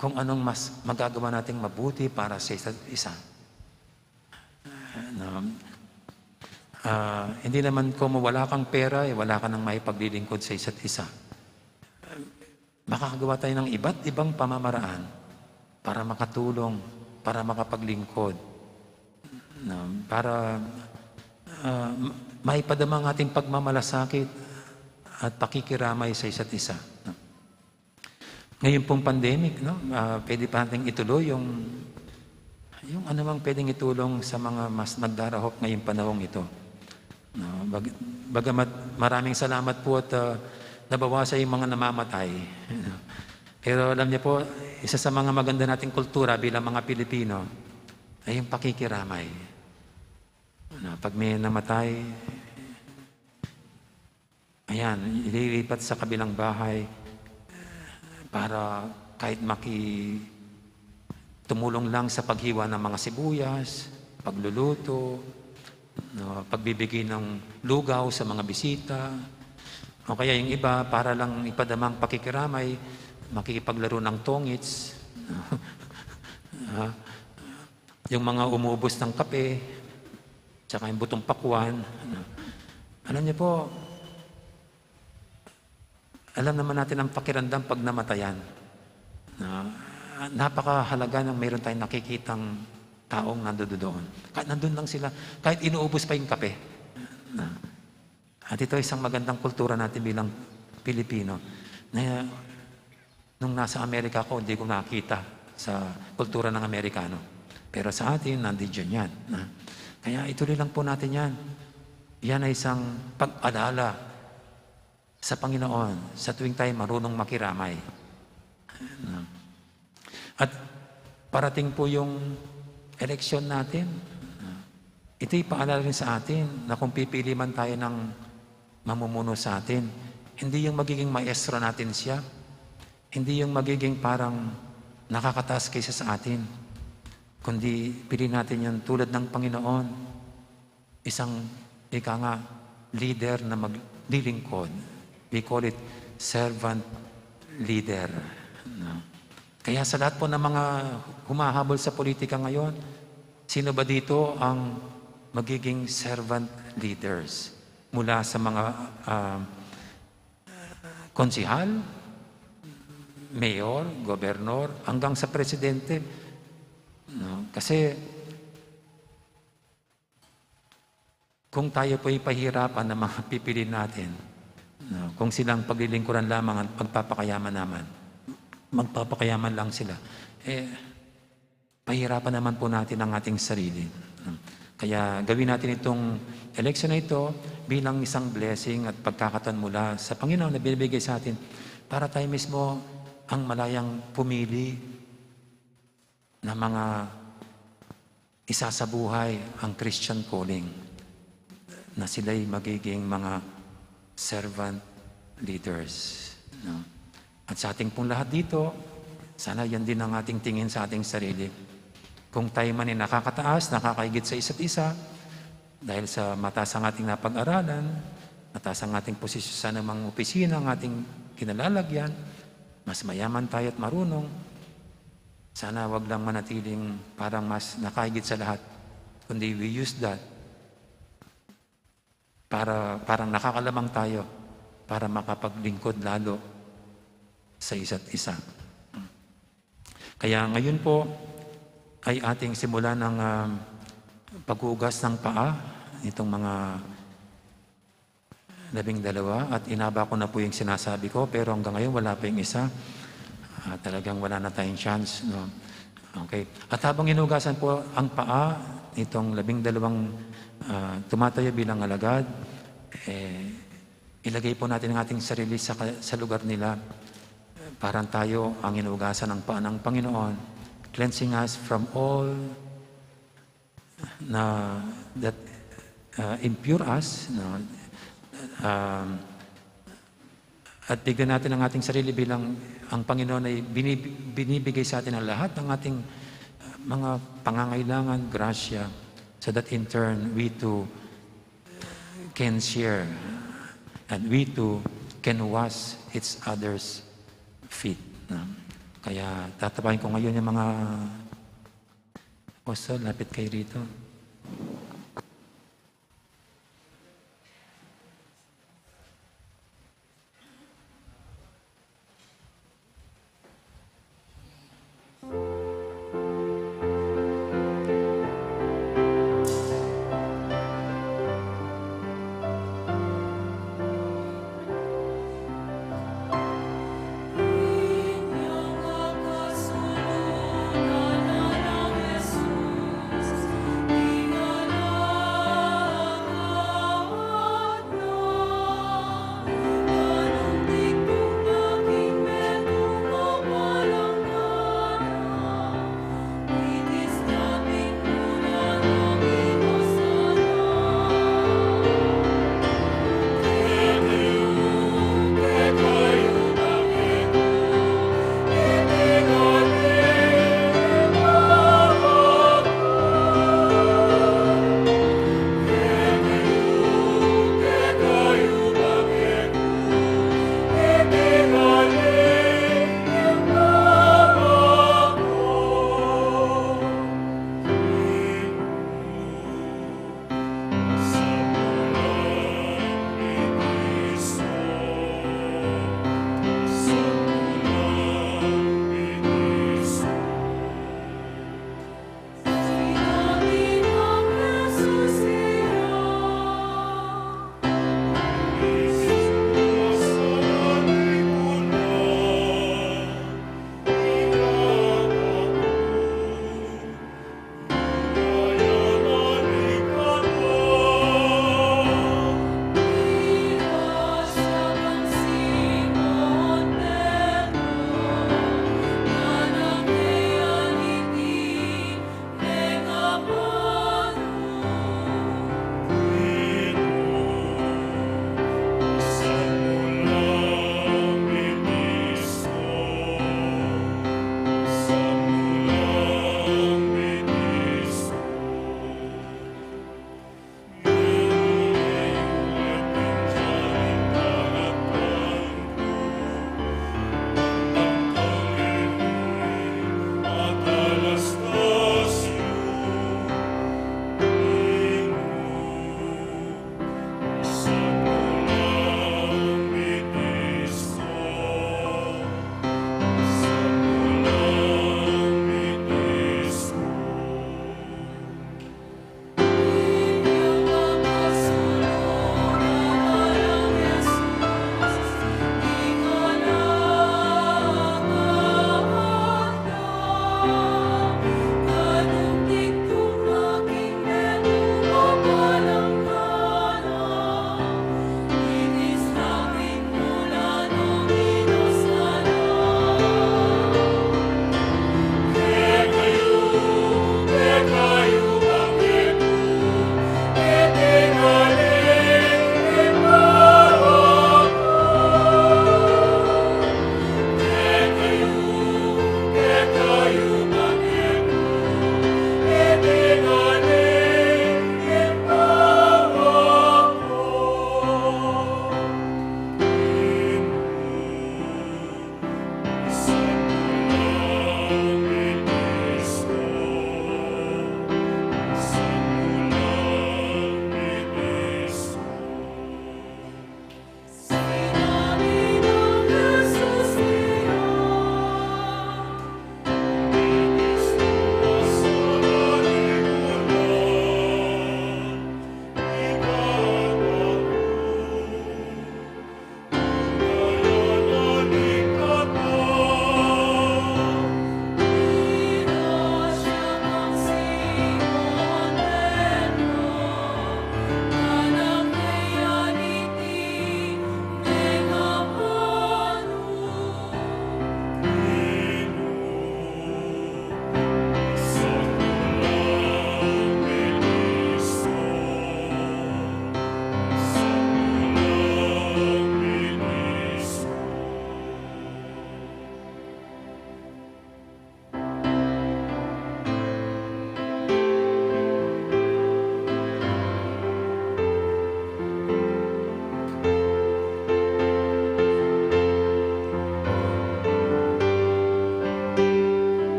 kung anong mas magagawa nating mabuti para sa isa't isa. Hindi naman kung wala kang pera, wala ka nang maipaglilingkod sa isa't isa. Makakagawa tayo ng iba't ibang pamamaraan para makatulong, para makapaglingkod, para maipadama ang ating pagmamalasakit at pakikiramay sa isa't isa. Ngayon pong pandemic, pwede pa nating ituloy yung anumang pwedeng itulong sa mga mas nagdarahop ngayong panahong ito. Bagamat maraming salamat po at nabawasan yung mga namamatay. Pero alam niyo po, isa sa mga maganda nating kultura bilang mga Pilipino ay yung pakikiramay. Pag may namatay, ayan, ililipat sa kabilang bahay para kahit tumulong lang sa paghiwa ng mga sibuyas, pagluluto, pagbibigay ng lugaw sa mga bisita, o kaya yung iba para lang ipadamang pakikiramay, makikipaglaro ng tongits, yung mga umuubos ng kape, tsaka yung butong pakwan. Alam niyo po, alam naman natin ang pakiramdam pag namatayan. Napakahalaga ng mayroon tayong nakikitang taong nandoon. Kahit nandun lang sila, kahit inuubos pa yung kape. At ito isang magandang kultura natin bilang Pilipino. Na nung nasa Amerika ako, hindi ko nakita sa kultura ng Amerikano. Pero sa atin, nandiyan yan. Kaya ituloy lang po natin yan. Yan ay isang pag-alala sa Panginoon sa tuwing tayo marunong makiramay. At parating po yung eleksyon natin. Ito'y paalala rin sa atin na kung pipili man tayo ng mamumuno sa atin, hindi yung magiging maestro natin siya, hindi yung magiging parang nakakataas kaysa sa atin, kundi pili natin yan tulad ng Panginoon, isang leader na maglilingkod. We call it servant leader. Kaya sa lahat po ng mga humahabol sa politika ngayon, sino ba dito ang magiging servant leaders? Mula sa mga konsihal, mayor, gobernador, hanggang sa presidente. Kasi kung tayo po ipahirapan ng mga pipiliin natin, kung silang paglilingkuran lamang at magpapakayaman lang sila, pahirapan naman po natin ang ating sarili. Kaya gawin natin itong election na ito bilang isang blessing at pagkakataon mula sa Panginoon na binibigay sa atin para tayo mismo ang malayang pumili na mga isa sa buhay ang Christian calling na sila'y magiging mga servant leaders. At sa ating pong lahat dito, sana yan din ang ating tingin sa ating sarili. Kung tayo man ay nakakataas, nakakaigit sa isa't isa, dahil sa mataas ang ating napag-aralan, mataas ang ating posisyon sa namang opisina, ang ating kinalalagyan, mas mayaman tayo at marunong, sana wag lang manatiling parang mas nakaigit sa lahat kundi we use that parang nakakalamang tayo para makapaglingkod lalo sa isa't isa. Kaya ngayon po ay ating simulan ng paghugas ng paa itong mga 12 at inaba ko na po yung sinasabi ko pero hanggang ngayon wala pa yung isa. Talagang wala na tayong chance. No? Okay. At habang inugasan po ang paa itong 12 tumatayo bilang alagad, ilagay po natin ang ating sarili sa lugar nila. Parang tayo ang inugasan ng paa ng Panginoon, cleansing us from all that impure us. No? At bigyan natin ang ating sarili bilang ang Panginoon ay binibigay sa atin ang lahat ng ating mga pangangailangan, grasya, so that in turn we too can share and we too can wash each other's feet. Kaya tatapahin ko ngayon yung mga apostol, lapit kayo rito. Jesús,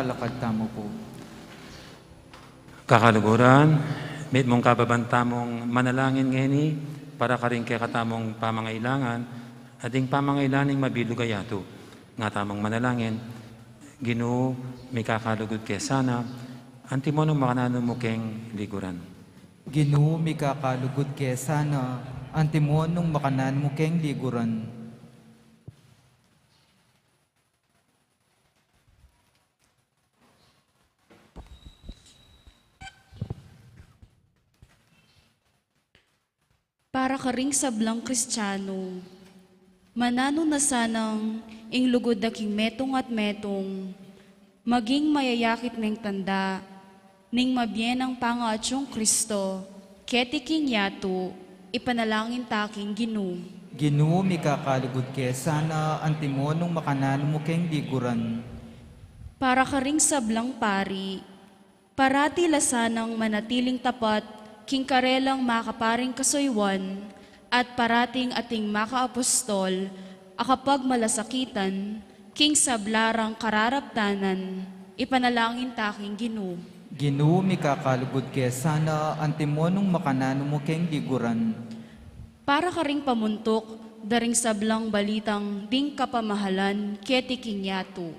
talakad tamo po. Kakaluguran, mit mong kababantamong manalangin ngeni para ka rin kaya katamong pamangailangan at ding pamangailaning mabilugayato. Nga tamang manalangin, Ginoo, may kakalugod kaya sana, antimonong makanano mo keng liguran. Ginoo, mi kakalugod kaya sana, antimon nung makanan mo keng liguran. Para ka ring sablang Kristiyano, manano na sanang ing lugod na king metong at metong, maging mayayakit ng tanda, ning mabyen ang pangaatsyong Kristo, keti king yato, ipanalangin taking Ginoo. Ginoo, mi kakalugod kaya sana, antimon nung makanan mo keng liguran. Para ka ring sablang pari, parati lasanang manatiling tapat, king karelang makaparing kasoywan, at parating ating makaapostol, akapag malasakitan, king sablarang kararaptanan, ipanalangin taking Ginoo. Ginoo, mi kakalugod kaya sana, antimon nung makanan mo keng liguran. Para ka ring pamuntok, daring sablang balitang ding kapamahalan, keti king yato.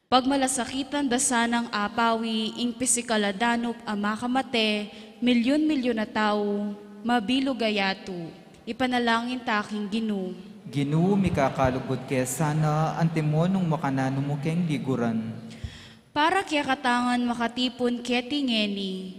Pag malasakitan dasanang apawi, ing pisikaladanop amakamate, milyon-milyon na tao, mabilugayato, ipanalangin taking Ginoo. Ginoo, mi kakalugod kaya sana, antimon nung makanan mo keng liguran. Para kaya katangan makatipon keti ngeni,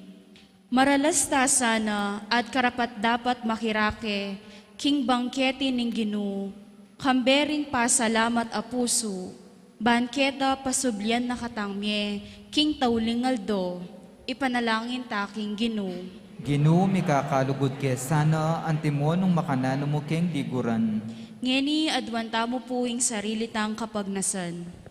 maralas ta sana at karapat dapat makirake, king bangketi ning Ginoo, kambering pasalamat a puso, banketa pasublian na katangmye, king taulingaldo, ipanalangin taking Ginoo. Ginoo, mi kakalugod kaya sana, antimon nung makanan mo keng liguran. Ngeni adwanta mo puing sarili tang kapagnasan.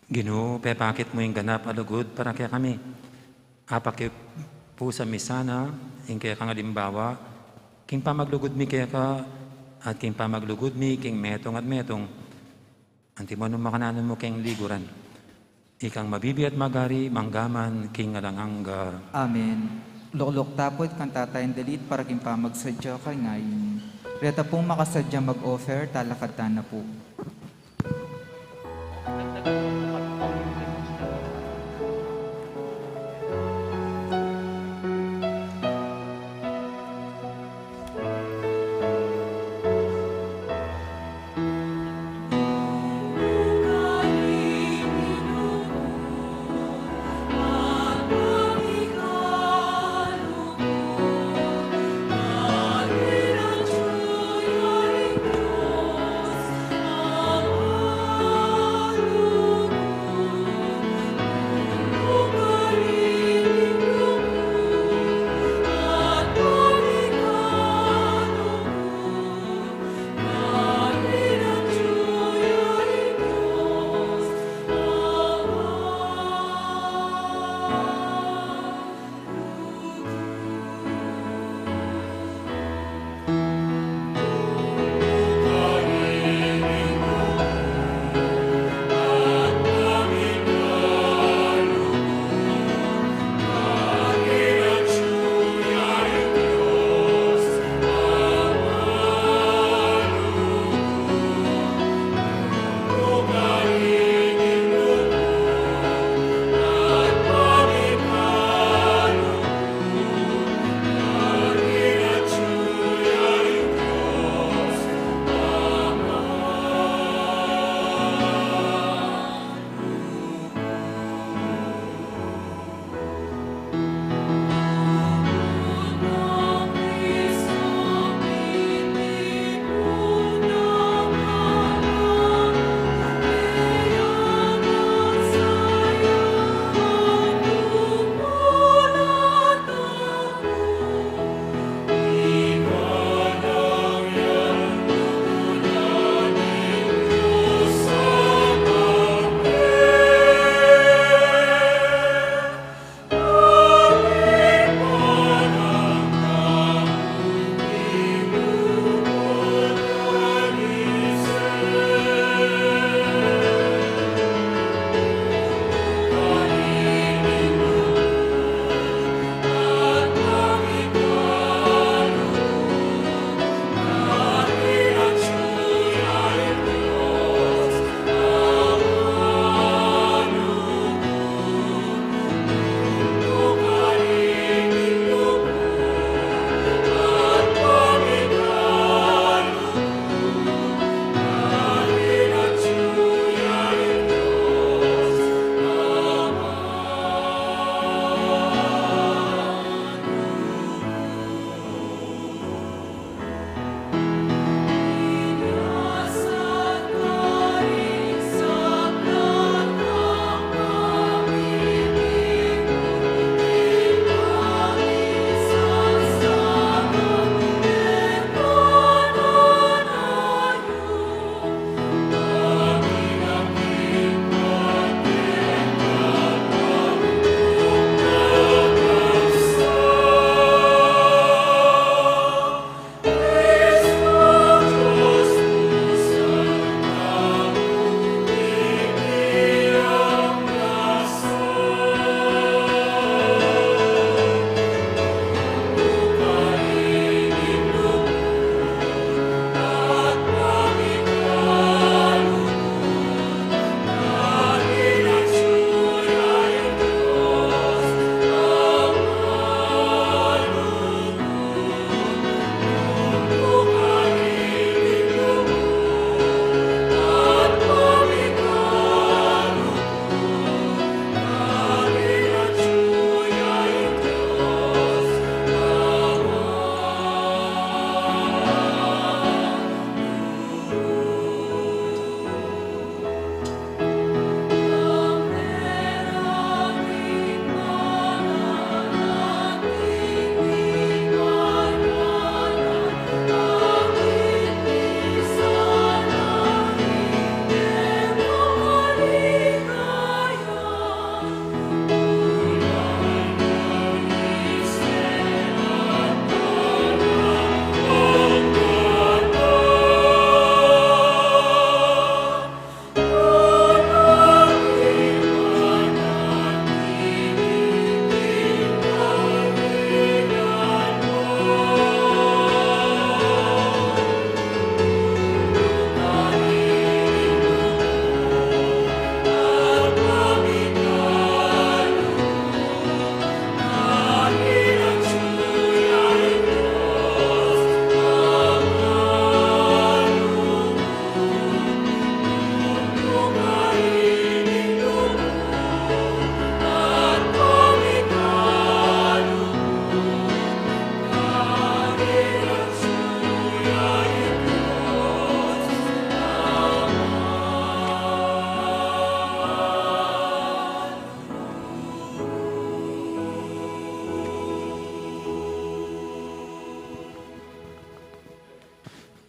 Ginoo, pepakit mo yung ganap alugod para kaya kami. Apakip po sa misana, yung kaya kang alimbawa, king pamaglugod mi kaya ka, at king pamaglugod mi, king metong at metong, antimonong makananon mo keng liguran. Ikang mabibi at magari, manggaman, king alangangga. Amen. Luklok tapot kan tatayin dalit para king pamagsadya kay ngayon. Reta pong makasadya mag-offer, talakad na po.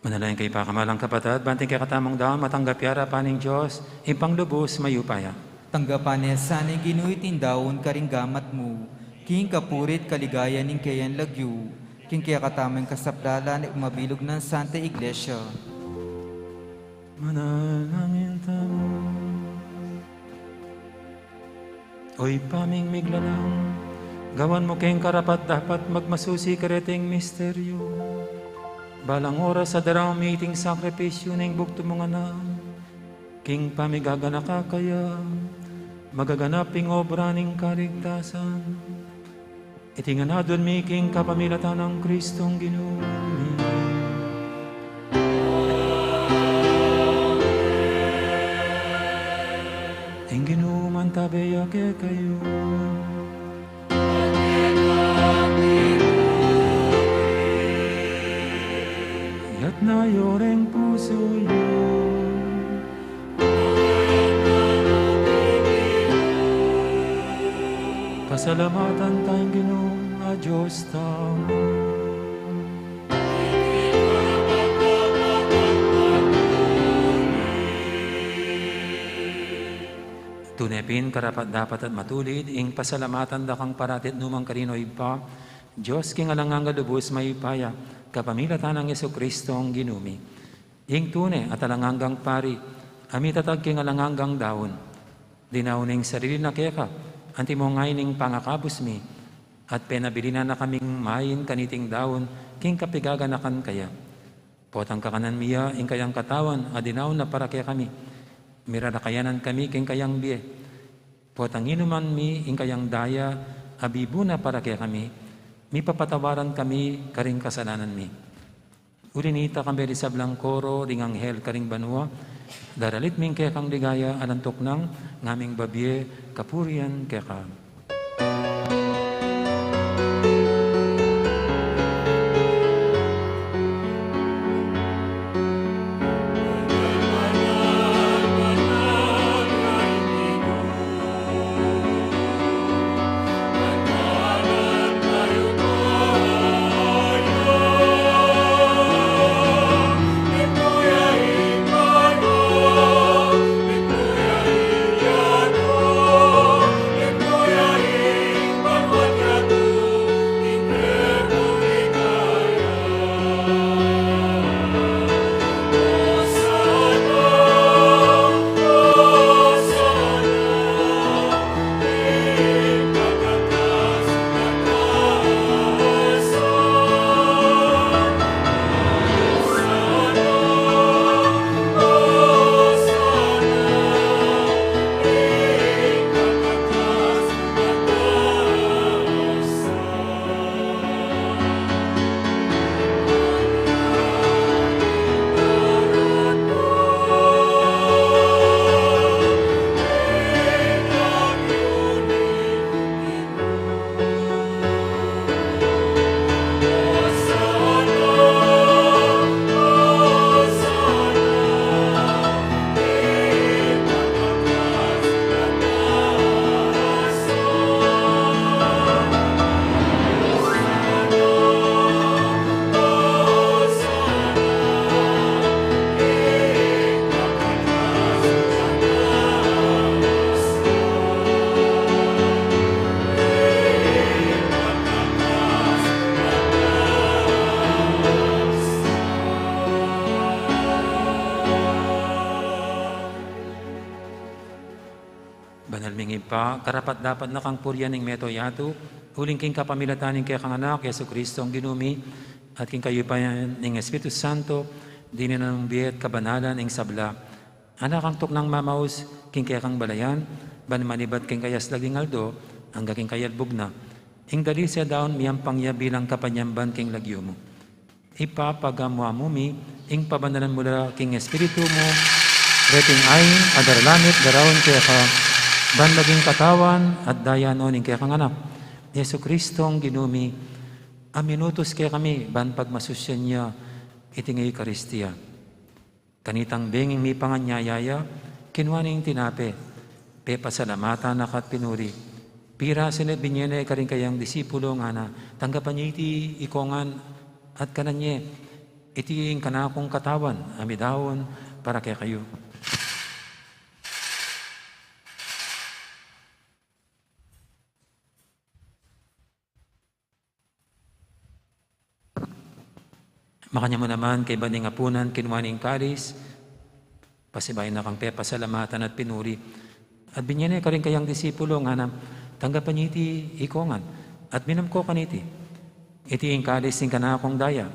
Manalayan kay pakamalang kapatid, banting kay katamang daon, matanggap yara paning Diyos, ipang lubos mayupaya. Tanggapan niya sana'y ginuitin daon karing gamat mo, king kapurit kaligaya ning kayan lagyu, king kaya katamang kasapdalan at mabilog ng Santa Iglesia. Manalangin tamo. Oy paming miglalang, gawan mo kayong karapat dapat magmasusi kareting misteryo. Balang oras sa darang meeting sakripisyo ng bukto mong anak, king pamigagana ka kaya, magaganaping obra ng kaligtasan. Itinganadon mi king kapamilatan ng Kristong Ginoo. Ing ginuman tabeya ke kayo. Yat na yoreng puso yun. Pasalamatan tayong Ginoo a Diyos tamo. Tunepin karapat dapat at matulid, ing pasalamatan da kang paratit numang karinoy pa, Diyos king alangang galubos may paya, kapamilatan ng Yesu Kristo ang ginumi. Ing tune at alanganggang pari, amitatag king alanganggang daon. Dinauning sarili na keka, anti mo ngayning pangakabos mi, at penabilinan na kaming mayin kaniting daon, king kapigaganakan kaya. Potang kakanan miya, ing kayang katawan, adinaw na para kaya kami. Miradakayanan kami king kayang biye. Potang inuman mi ing kayang daya, abibu na para kaya kami. Mi papatawaran kami karing kasalanan mi. Ulinita kami sa blangkoro, ring anghel karing banua. Daralit ming kaya kang ligaya, alantok ng ngaming babiye, kapurian kaya ka. Pa, karapat dapat na kang puryan ng meto yato, huling king kapamilatan ng kaya kang anak, Yesu Kristo ang ginumi, at king kayo pa ng Espiritu Santo, din ng biyet kabanalan ng sabla. Anak ang tok ng mamaus, king kaya kang balayan, ban manibat king kayas laging aldo, ang gaking kayalbog na. Ing dali siya daon miyang pangya bilang kapanyamban king lagyo mo. Ipapagamwa mo mi, ing pabanalan mula king Espiritu mo, reting ay, adarlanit, darawon kaya ka, ban laging katawan at daya noning kaya kang anak. Yesu Kristo ang ginumi, aminutos kaya kami, ban pagmasusyan niya, itingay Eucharistia. Kanitang benging mi panganyayaya, kinwaning tinape, pe pasalamata nakat pinuri. Pira sinat binyene karing kayang disipulo nga na, tanggapan niya iti ikongan at kananye, Itiing kanakong katawan, amidawon, para kay kayo. Makanya mo naman kay baning apunan, kinuwaning kalis, pasibayin na kang pasalamatan at pinuri. At binyane ka rin kayang disipulo nga na tanggapan niyo iti ikongan at minam ko kaniti. Iti ing kalis ing kanakong daya,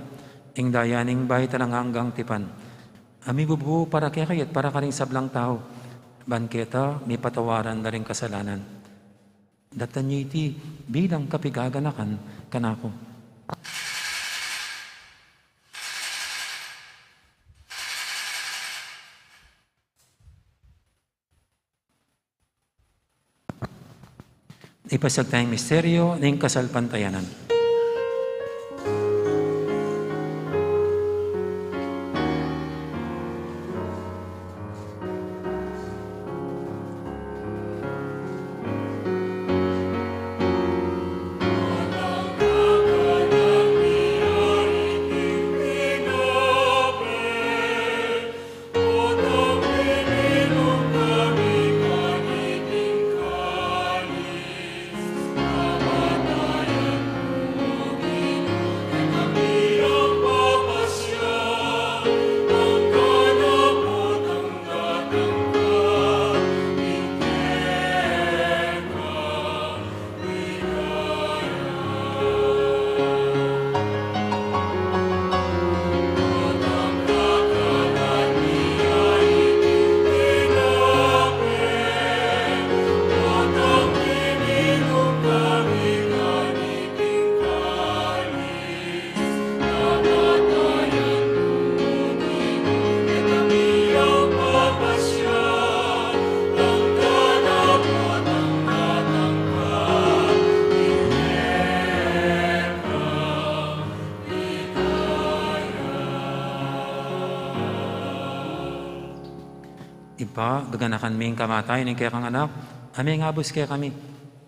ing daya ning bahay talang hanggang tipan. Ami bubu para kaya kayat para ka rin sablang tao. Banketa, may patawaran na rin kasalanan. Datan niyo iti bilang kapigaganakan kanako. Ipasag tayong misteryo ng kasalpantayanan. Ipa, gaganakan ming kamatay ng kaya kang anak, aming abos kaya kami.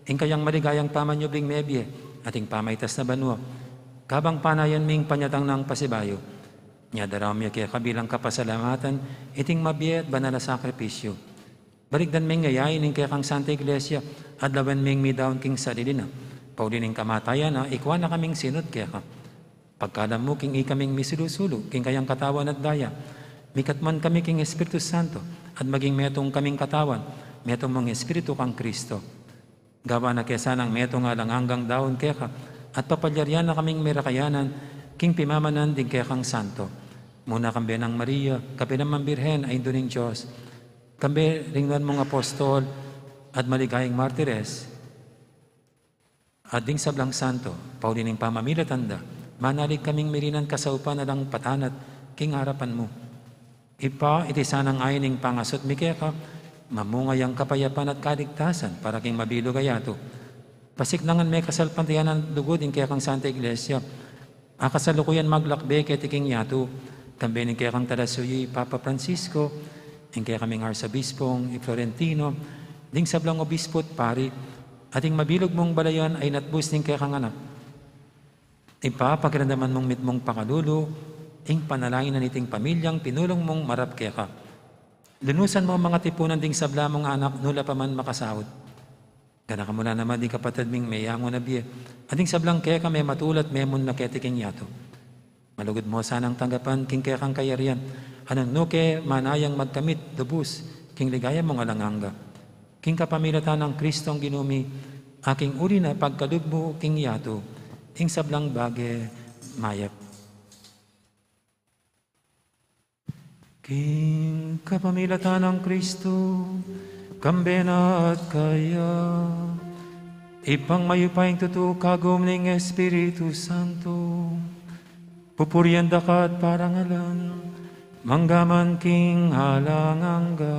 Ing kayang maligayang pamanyubing mebye, ating pamaitas na banwa. Kabang panayan ming panyatang ng pasibayo. Nya daraw miya kaya kabilang kapasalamatan, iting mabiyet banal na sakripisyo. Baligdan ming ngayayin ng kaya kang Santa Iglesia, at lawan ming midaon king salilina. Paulining kamatayan na, ikwa na kaming sinod kaya ka. Pagkalam mo king ikaming misilusulo, king kayang katawan at daya. Mikatman kami king Espiritu Santo, at maging metong kaming katawan, metong mong Espiritu kang Kristo. Gawa na kesa ng metong alang hanggang daon kaya ka, at papalyaryan na kaming merakayanan, king pimamanan din kaya kang Santo. Muna kambi ng Maria, kapi ng Mambirhen ay duning Diyos. Kambi ringnan mong apostol, at maligayang martires, at ding sablang Santo, paulining pamamilatanda, manalig kaming mirinan kasaupan na lang patanat, king harapan mo. Ipa, iti sanang ayining pangasot mi kaya ka, mamungay ang kapayapan at kaligtasan para king mabilo gayato. Pasiknangan may kasalpantayanan dugudin kaya kang Santa Iglesia. Akasalukuyan maglakbe kaya tiking yato. Kambenin kaya kang Talasuyi, Papa Francisco, ing kaya kaming Arsabispong, Florentino, ding sablang obispo at pari, ating mabilog mong balayan ay natbus ning kaya kang anak. Ipa, pakiramdaman mong mitmong pakalulo, ing panalangin na niting pamilyang pinulong mong marap kaya ka. Lunusan mo mga tipunan ding sabla mong anak, nula pa man makasahod. Gana ka muna naman di kapatid ming mayango na biye. Ading sablang kaya ka may matulat memon na kaya tiking yato. Malugod mo sanang tanggapan king kaya kang kayarian. Anong nuke manayang magkamit, dubus, king ligaya mong alanganga. King kapamilatan ng Kristong ginumi, aking uri na pagkalugbo king yato, ing sablang bage mayap. King kapamilatan ng Kristo, kambena at kaya, ipang mayupaing tutukagom ng Espiritu Santo, pupurian dakat parangalan, manggaman king halangangga.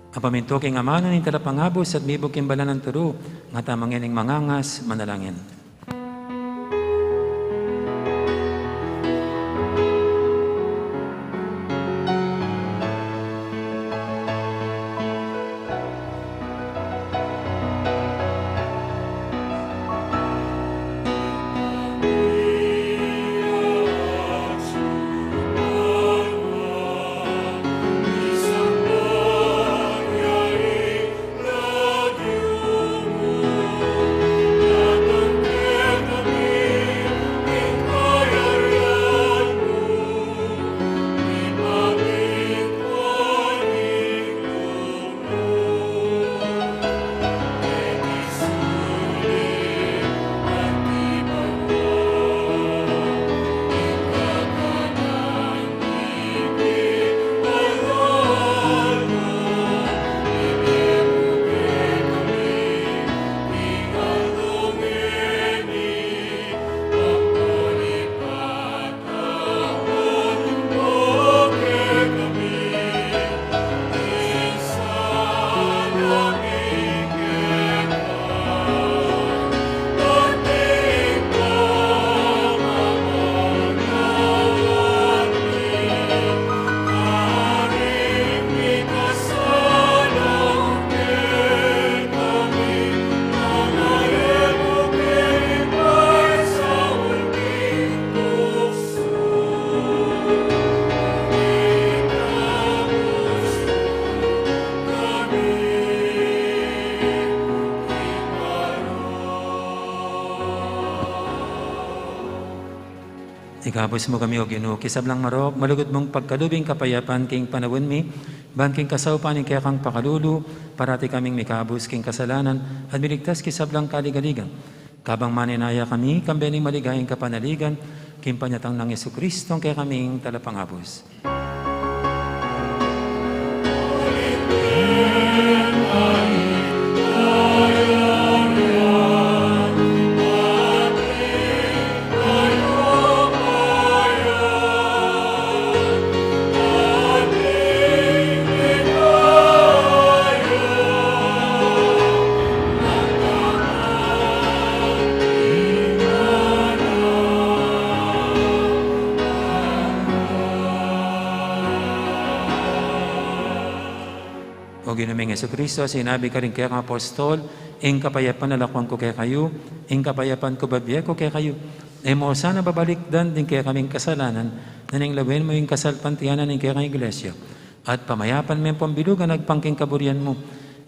Ang paminto king amano ng talapangabos at mibog kimbalan ng turo, nga tamang ining mangangas, manalangin. Ikabos mo kami o Ginoo, kisablang marok, malugod mong pagkalubing kapayapan king panawin mi, ban king kasaupan kaya kang pakalulu, parati kaming mikabos king kasalanan, at miligtas kisablang kaligaligan. Kabang maninaya kami, kambening maligayang kapanaligan, king panyatang ng Jesucristo, kaya kaming talapangabos. O Ginoong Jesucristo, sinabi ka rin kaya kang apostol, ing kapayapan nalakuan ko kaya kayo, ing kapayapan ko babiya ko kaya kayo. E mo sana babalikdan din kaya kaming kasalanan, naning lawin mo yung kasalpantiyanan ng kaya kang iglesia. At pamayapan mo yung pambilugan, nagpangking kaburian mo.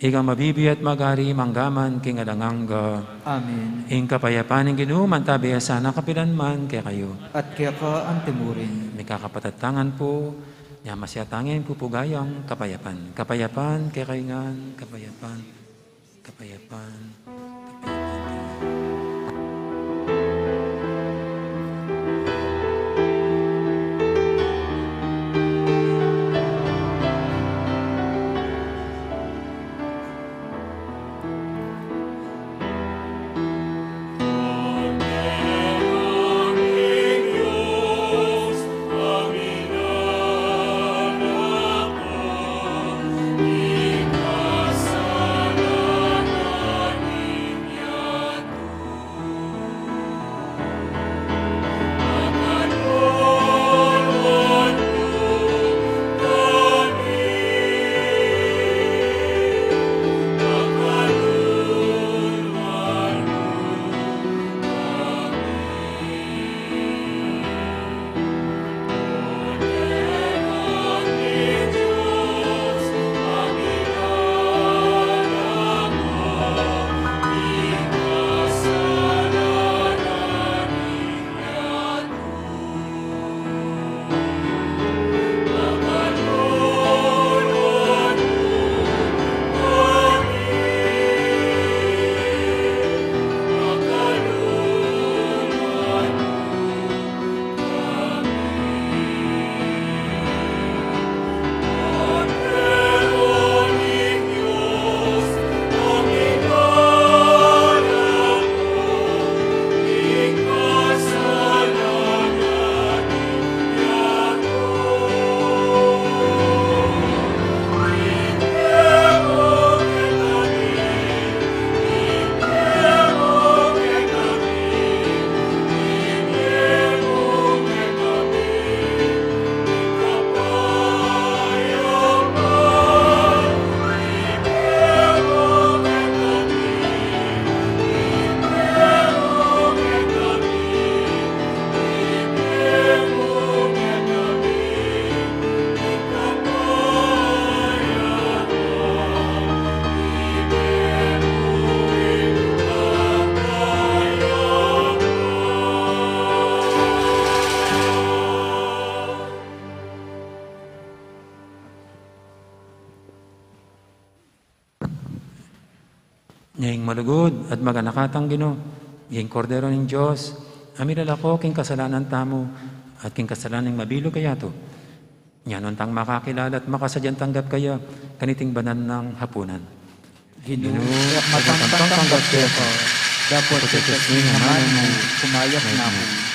Ikaw mabibi at magari, manggaman, king alanganga. Amen. Ing kapayapan ng Ginoo, mantabiya sana kapilan man kaya kayo. At kaya ka ang timurin. May kakapatatangan po, niya masyatangin pupugayang kapayapan. Kapayapan, kaya kaingan, kapayapan, kapayapan, Ngayong malugod at maganakatang Ginoo, ngayong kordero ng Diyos, amiral ako king kasalanan tamo at king kasalanan mabilo kaya to. Ngayon tang makakilala at makasadyan tanggap kaya kaniting banan ng hapunan. Ginoo, matangtanggap ko, dapat sa naman mo, kumayak na ako.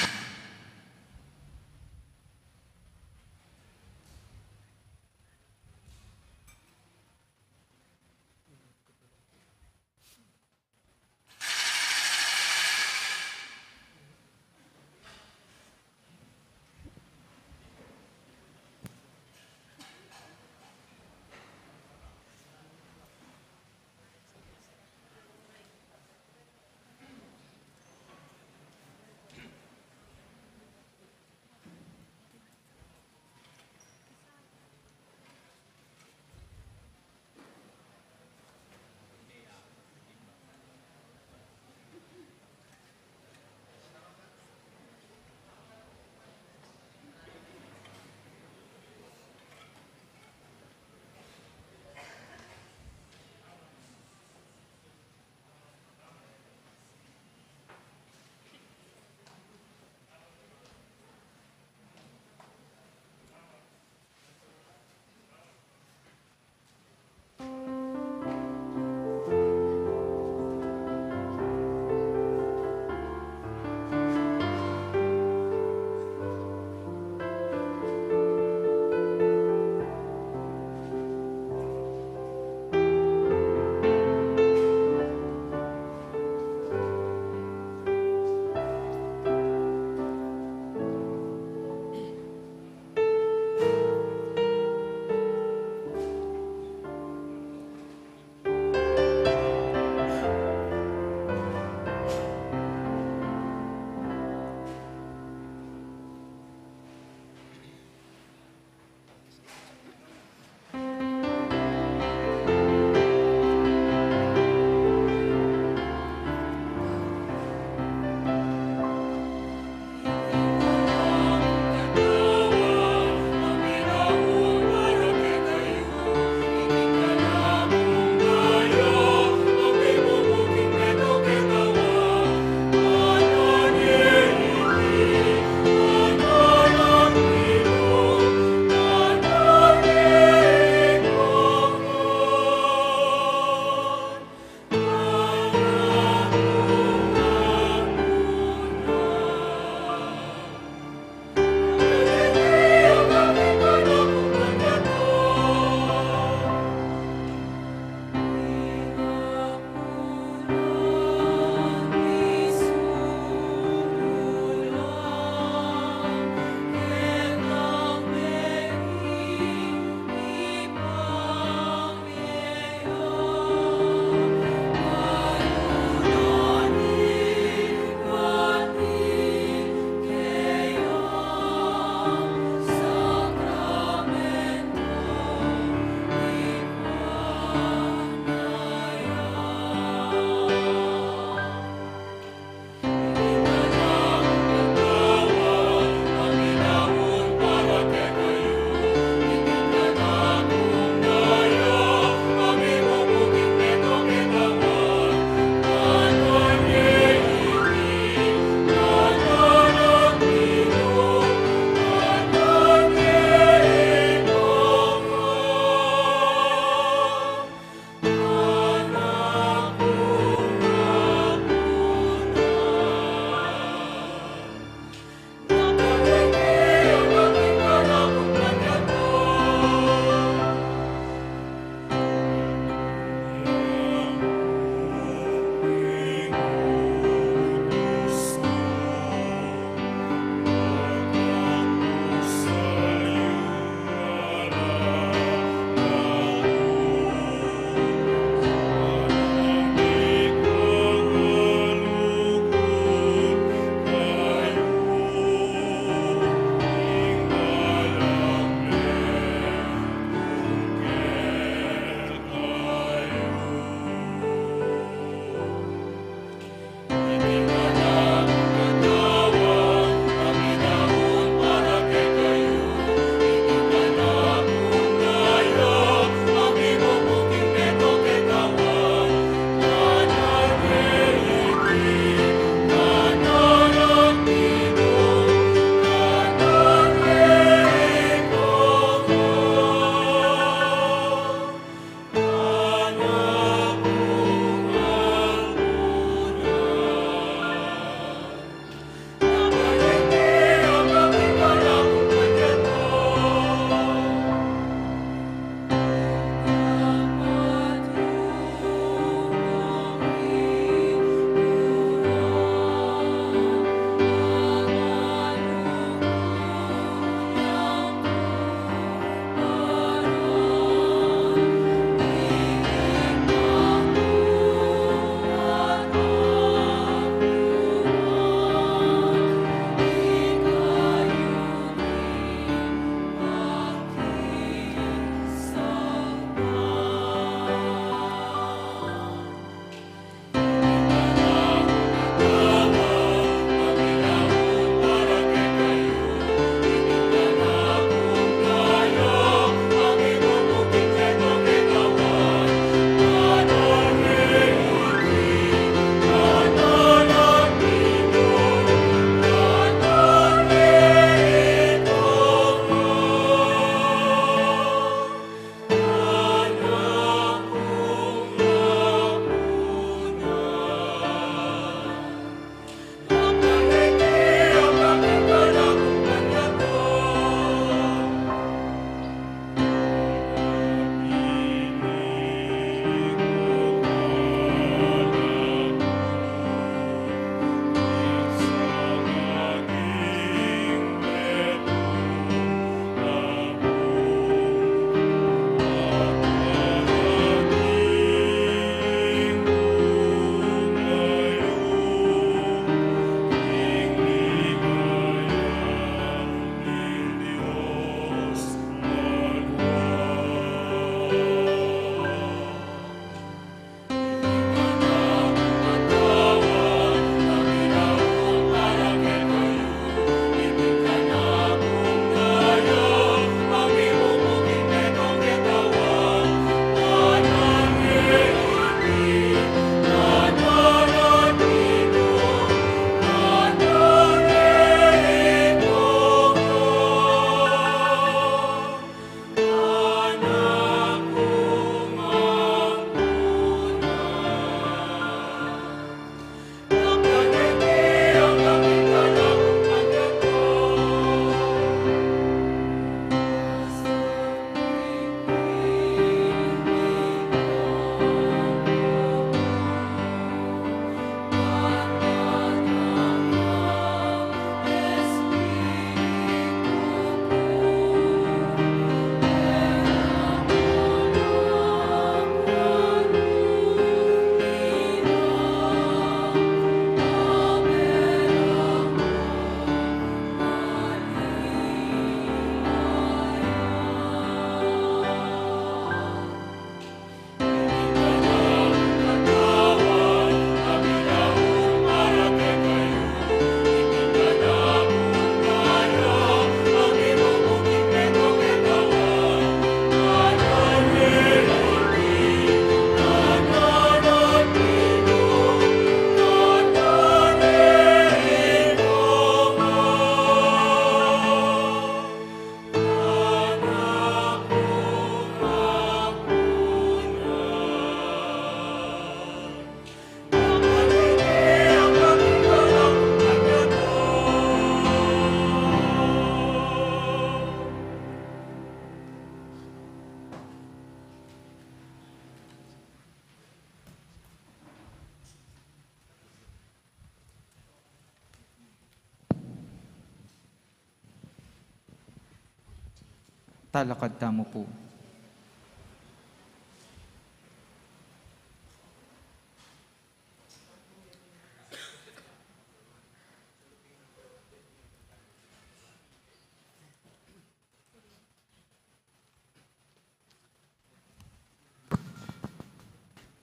talakad tamo po.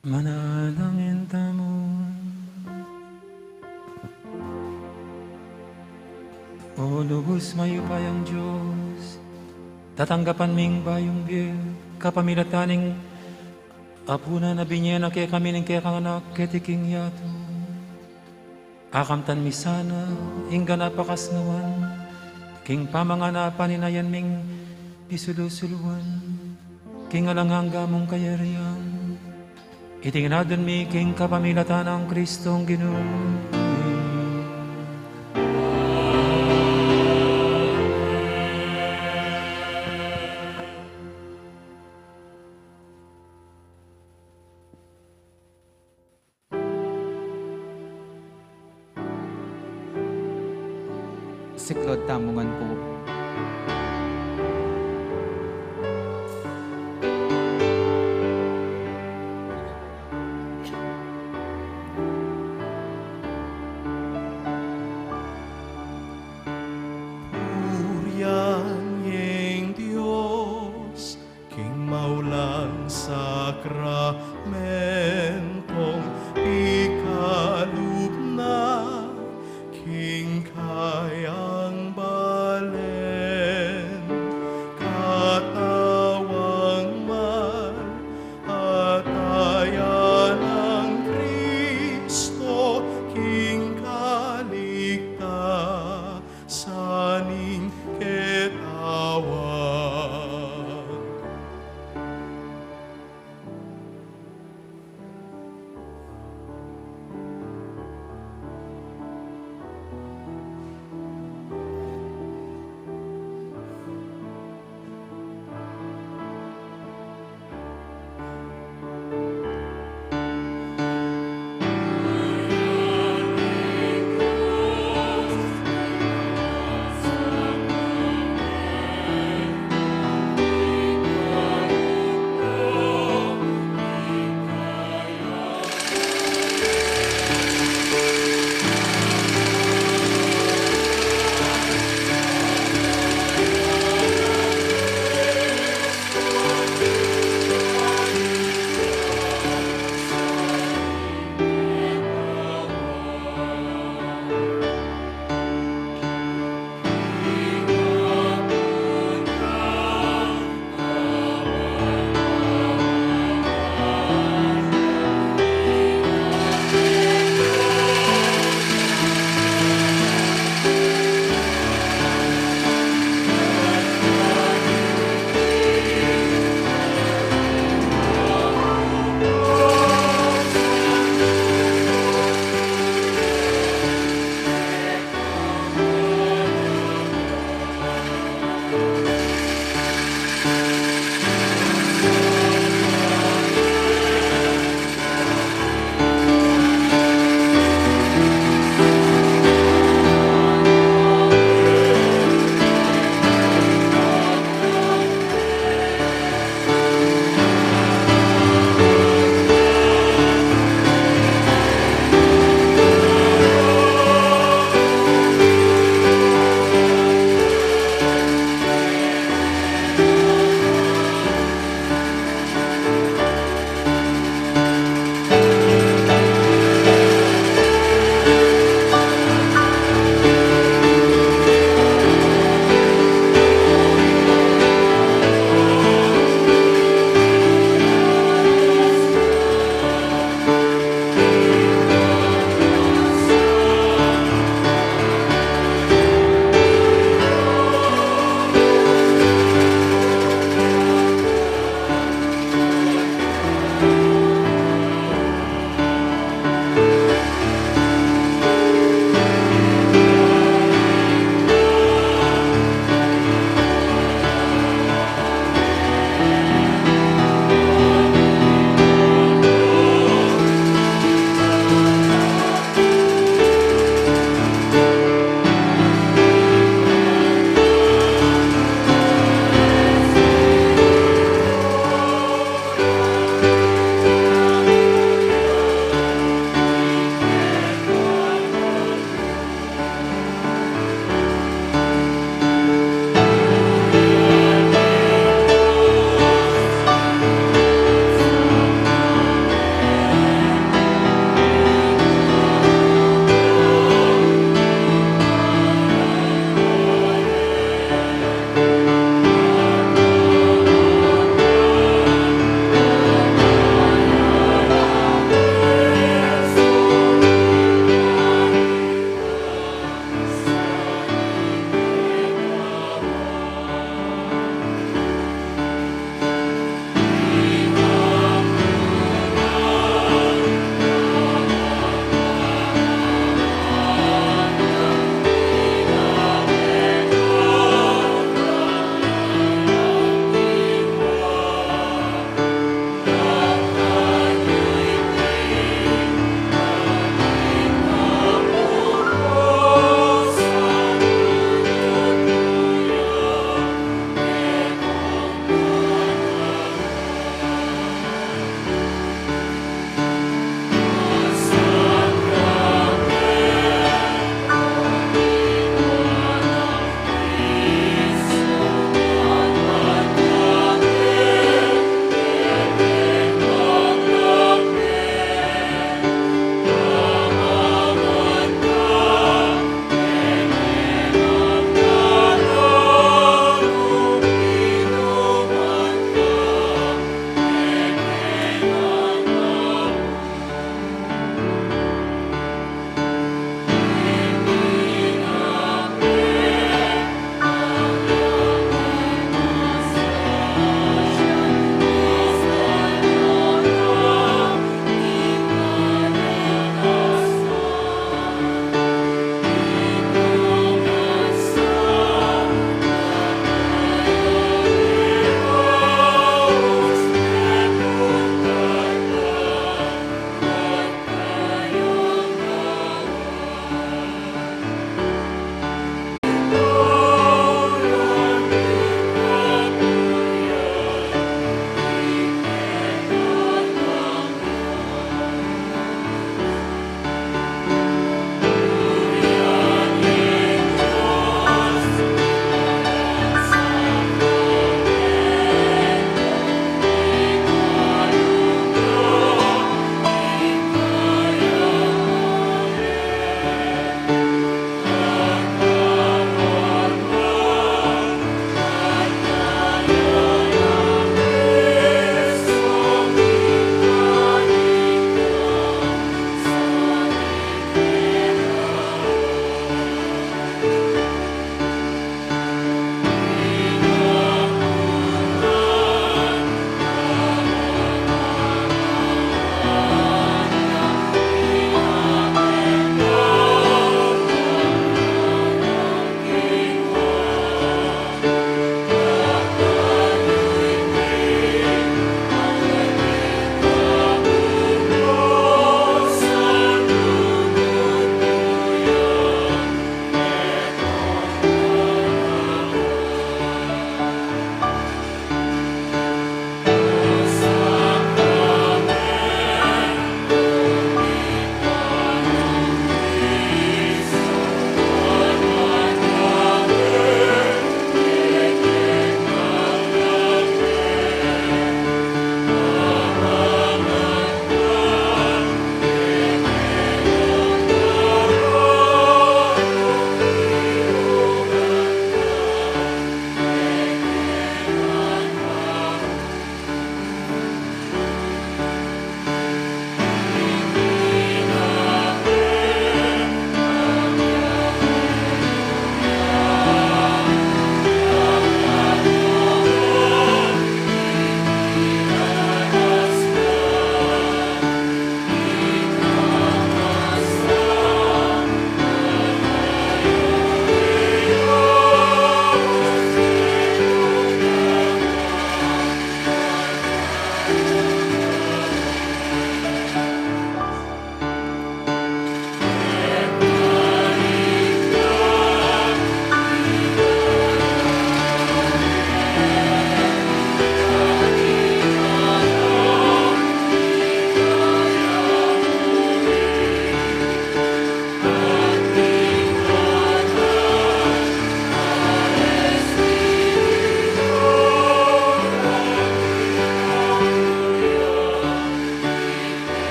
Manalangin tamo. O lubos mayupay ang Diyos, tatanggapan ming bayong biel, kapamilataning apuna na binyan na kaya kami ng kaya kanganak ketiking yato. Akamtan mi sana, ingga napakasnawan, king pamanganapan inayan ming pisulusulwan, king alanghangga mong kayariyan. Itinginadon mi king kapamilatan ng Kristong Ginoo. Siklod tamungan po. Purihan yung Diyos, King maulang sakramentong ikalupna, King kayang balik.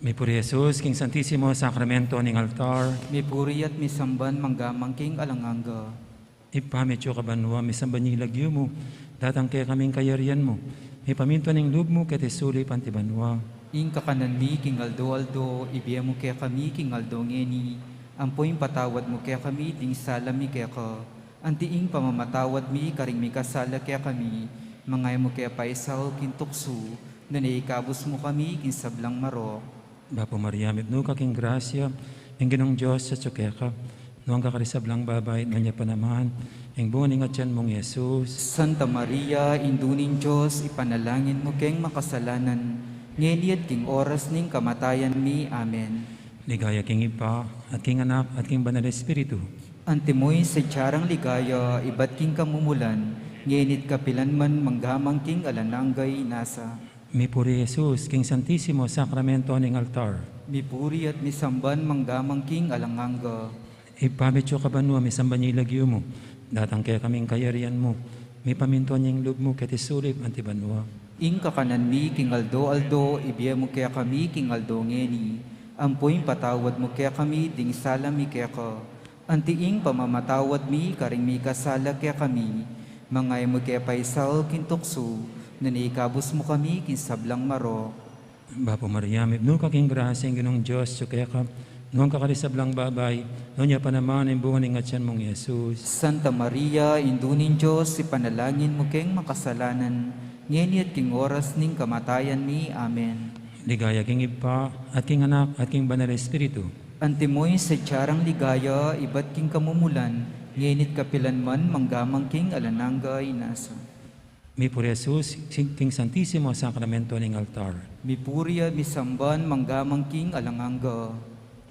Mi puri Jesus, King Santissimo Sacramento ning altar, Mi puri at mi samban manggamang king alanganga. ipamit yo kabanwa, mi sambanyilag yu mo, datang kaya kaming kayarian mo, mi paminto ning loob mo, kete sulit pantibanwa. Ing kakanan mi king aldo, ibiya mo kaya kami king aldo ngeni. Ampoy patawad mo kaya kami, ding sala mi kaya ka. Antiing pamamatawad mi, karing mi kasala kaya kami. Mangay mo kaya paisaw kintukso, nanaikabos mo kami king sablang marok. Bapo Maria, mitno kaking grasya, ang ginong Diyos sa tsukeka, noong kakarisablang babay, nga pa naman, ang buong at yan mong Yesus. Santa Maria, indunin Diyos, ipanalangin mo keng makasalanan, ngeliat king oras ning kamatayan mi. Amen. Ligaya king Ipa, at king Anak, at king Banal Espiritu. Antimoy sa tiyarang ligaya, ibat king kamumulan, ngenit kapilan man manggamang king alananggay nasa. Mi puri Jesus, King Santissimo Sacramento ning altar. Mi puri at mi samban manggamang king alanganga. Ipamit yo kabanwa, mi sambanyilag yu mo, datang kaya kaming kayarian mo, mi paminto niyang loob mo, kete sulit antibanwa. Ing kakanan mi king aldo, ibiya mo kaya kami king aldo ngeni. Ampoy patawad mo kaya kami, ding sala mi kaya ka. Antiing pamamatawad mi, karing mi kasala kaya kami. Mangay mo kaya paisal kintukso, nanikabos mo kami kin sablang marok. Bapo Maria, mitno kaking grasya, ang ginong Diyos, tsukeka, noong kakarisablang babay, noong niya pa naman, ang buong at yan mong Yesus. Santa Maria, indunin Diyos, ipanalangin mo keng makasalanan, ngeni at king oras ning kamatayan mi. Amen. Ligaya king Ipa, at king Anak, at king Banal Espiritu. Antimoy sa tiyarang ligaya, ibat king kamumulan, ngenit kapilan man manggamang king alananggay nasa. Mi por Jesus, King Santissimo Sacramento ning altar. Mi purya, mi samban, manggamang king alanganga.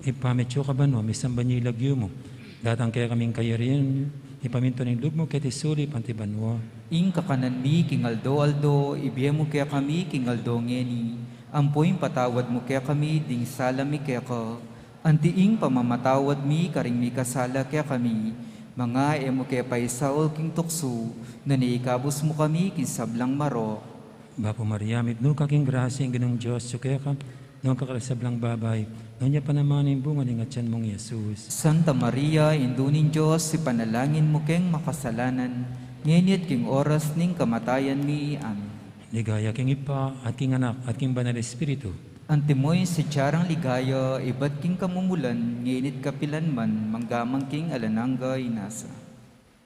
Ipamit yo kabanwa, mi sambanyilag yu mo, datang kaya kaming kayarian, ipaminto ning loob mo, kete suli pantibanwa. Ing kakanan mi king aldo, ibiya mo kaya kami king aldo ngeni. Ampoy patawad mo kaya kami, ding sala mi kaya ka. Antiing pamamatawad mi, karing mi kasala kaya kami. Mga emo kaya paisaol king tukso, naniikabos mo kami kin sablang marok. Bapo Maria, mitno kaking grasya, ang ginong Diyos, tsukeka, noong kakarisablang babay, noong niya pa naman, ang bunga ning at yan mong Yesus. Santa Maria, indunin Diyos, ipanalangin mo keng makasalanan, ngenit king oras ning kamatayan mi. Amen. Ligaya king Ipa, at king Anak, at king Banal Espiritu. Antimoy sa tiyarang ligaya, ibat king kamumulan, ngenit kapilan man, manggamang king alananggay nasa.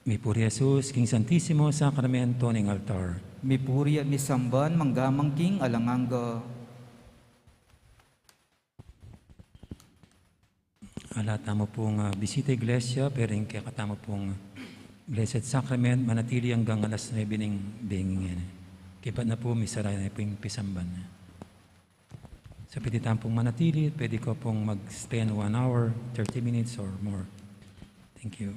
Mi por Jesus, King Santissimo Sacramento ning altar. Mi puri at mi samban, manggamang king alanganga. Alata mo pong bisita iglesia, pero yung kaya katama pong Blessed Sacrament, manatili hanggang alas 9 ng bingin. Kipat na po, misaray na po yung pisamban. So, pwede tayong pong manatili, pwede ko pong mag-spend 1 hour, 30 minutes or more. Thank you.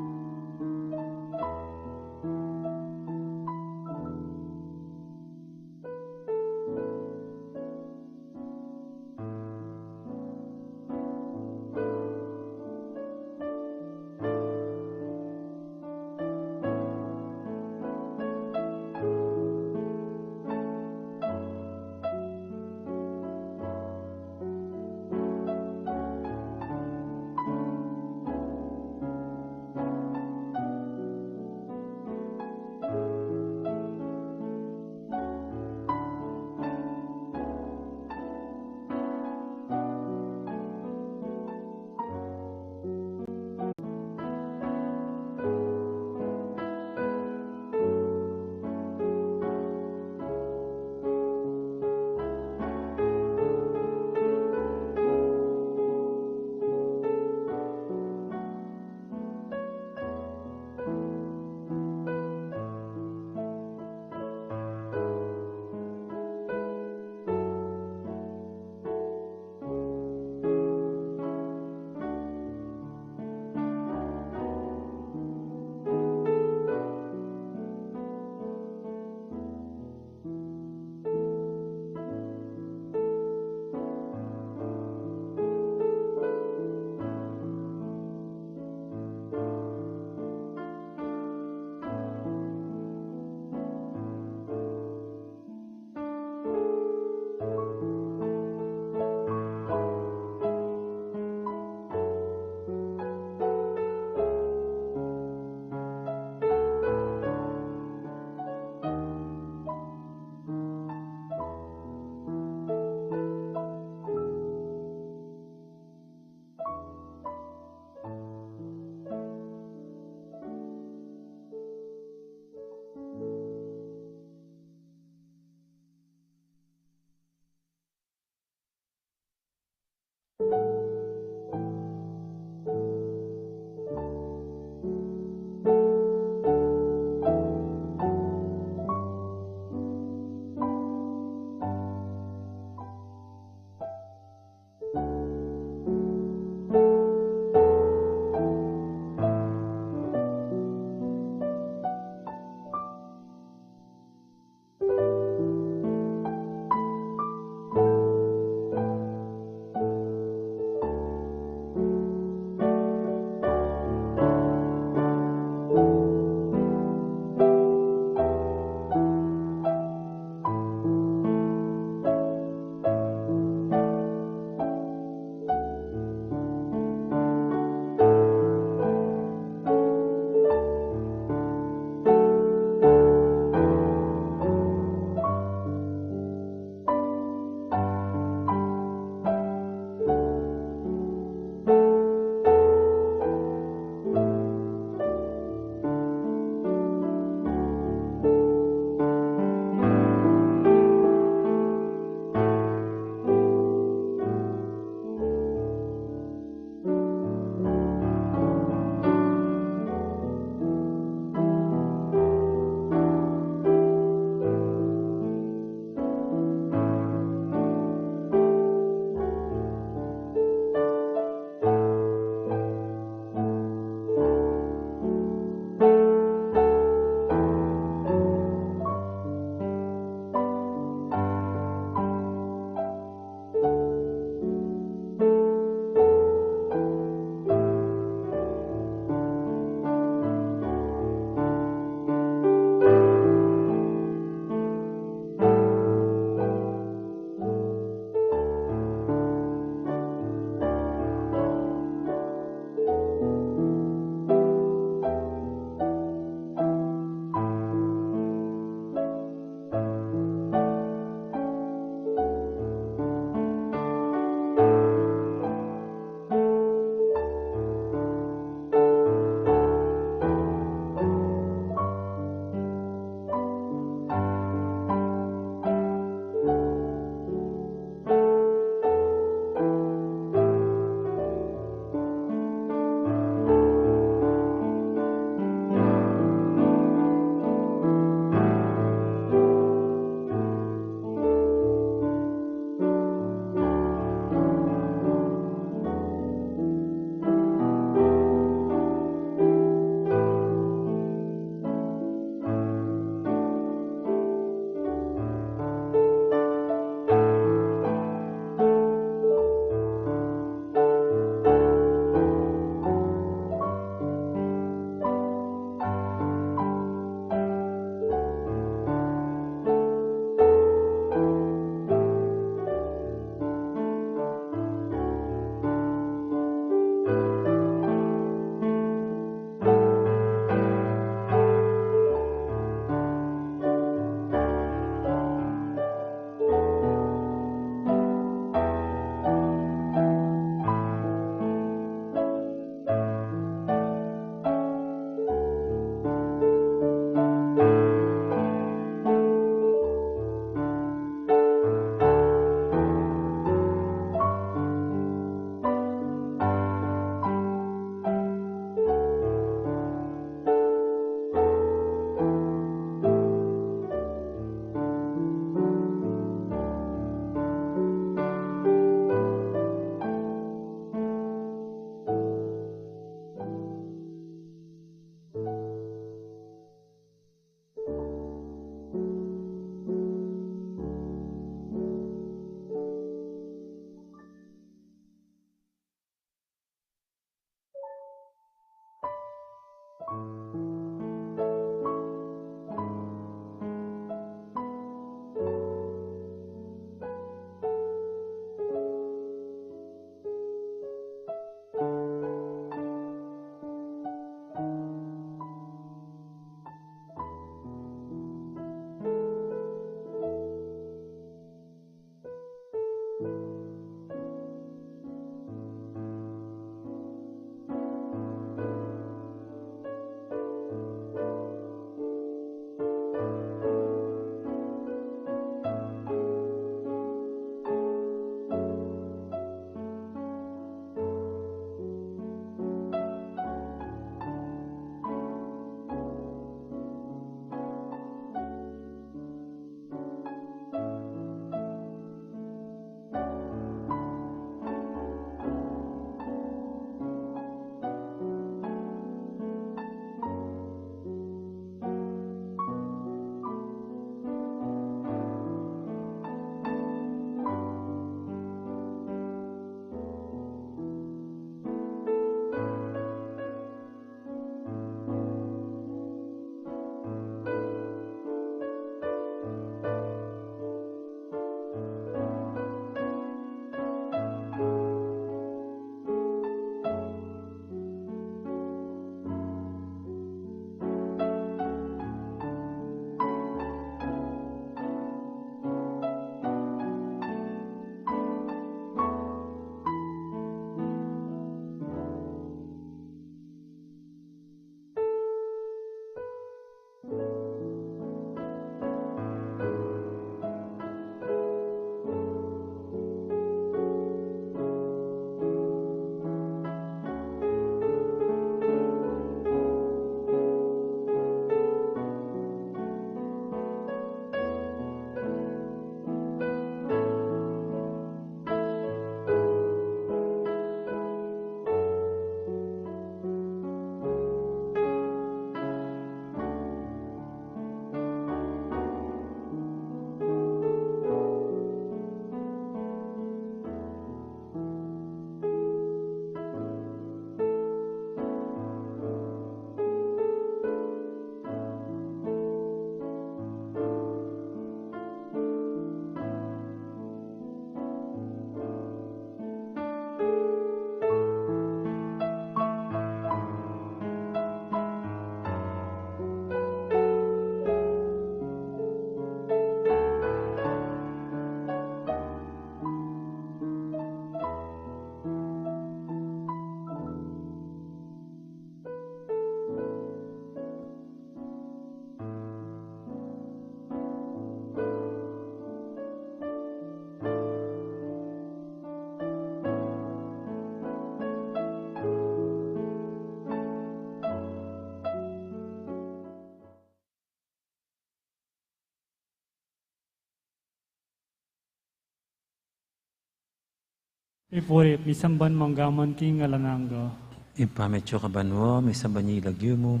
Ipuri, misamban manggaman king alananga. Ipametyo ka banwa, may sabanyi ilagyo mo,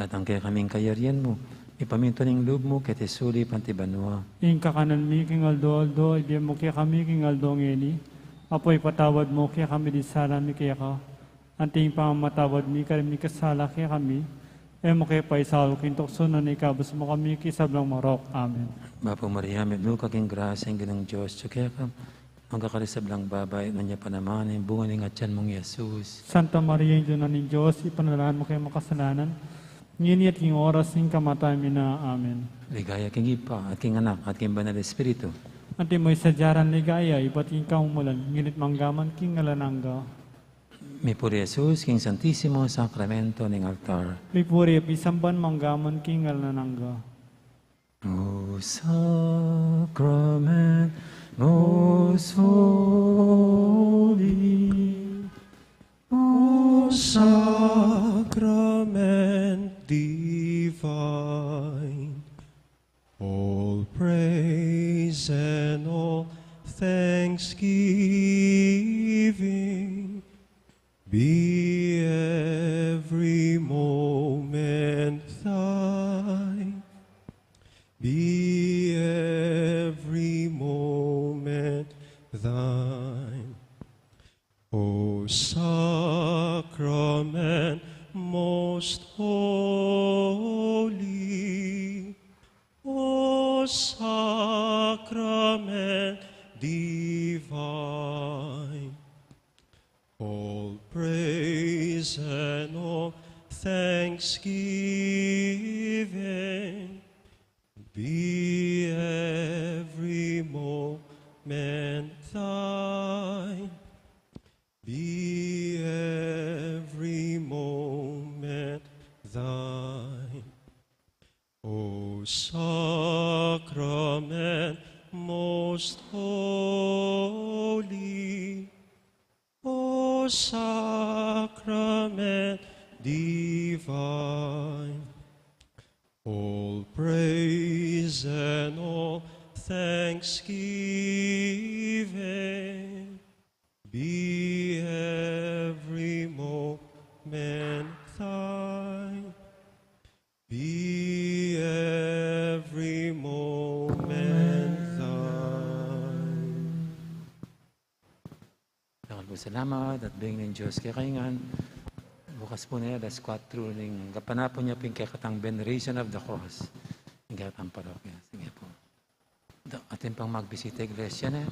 at ang kaya kaming kayarian mo. Ipaminto ng loob mo, kete suli panti banwa. Ing kakanan mi king aldo, ibigyan mo kaya kami king aldo ngeni. Apoy patawad mo kaya kami di sala mi kaya ka. Anting pamamatawad mi kaya mi kasala kaya kami. Mo kaya pa isalo king tokso na ikabos mo kami kisablang marok. Amen. Bapo Maria, may luka king grasa ang ginang Diyos, kaya ka, magkakarisablang babay, nanya pa naman, yung bunga ng atyan mong Yesus. Santa Maria, Ina ng Diyos, ipanalahan mo kayo makasalanan. Ngini at king oras ng kamatay mi na. Amen. Ligaya king Ipa, at king Anak, at king Banal Espiritu. Ante mo'y sadyaran ligaya, iba't king kaumulan, nginit manggaman king alananga. May puri Jesus, king Santisimo Sacramento ng altar. May puri, isamban manggaman king alananga. O Sacrament, most holy, O Sacrament divine, all praise and all thanksgiving be every moment thine. Be every moment thine. O Sacrament most holy, O sacrament divine. All praise and all thanksgiving be every moment thine. Be every moment thine. O sacrament most holy, O sacrament divine. All praise and all thanksgiving be every moment thine. Be every moment thine. Salamat at bing ng Diyos kay kaingan. Bukas po niya, alas 4 ng kapanapon niya ping kakatang veneration of the cross. Hingga ang parokya. Sige po. Atin pang magbisita iglesia na.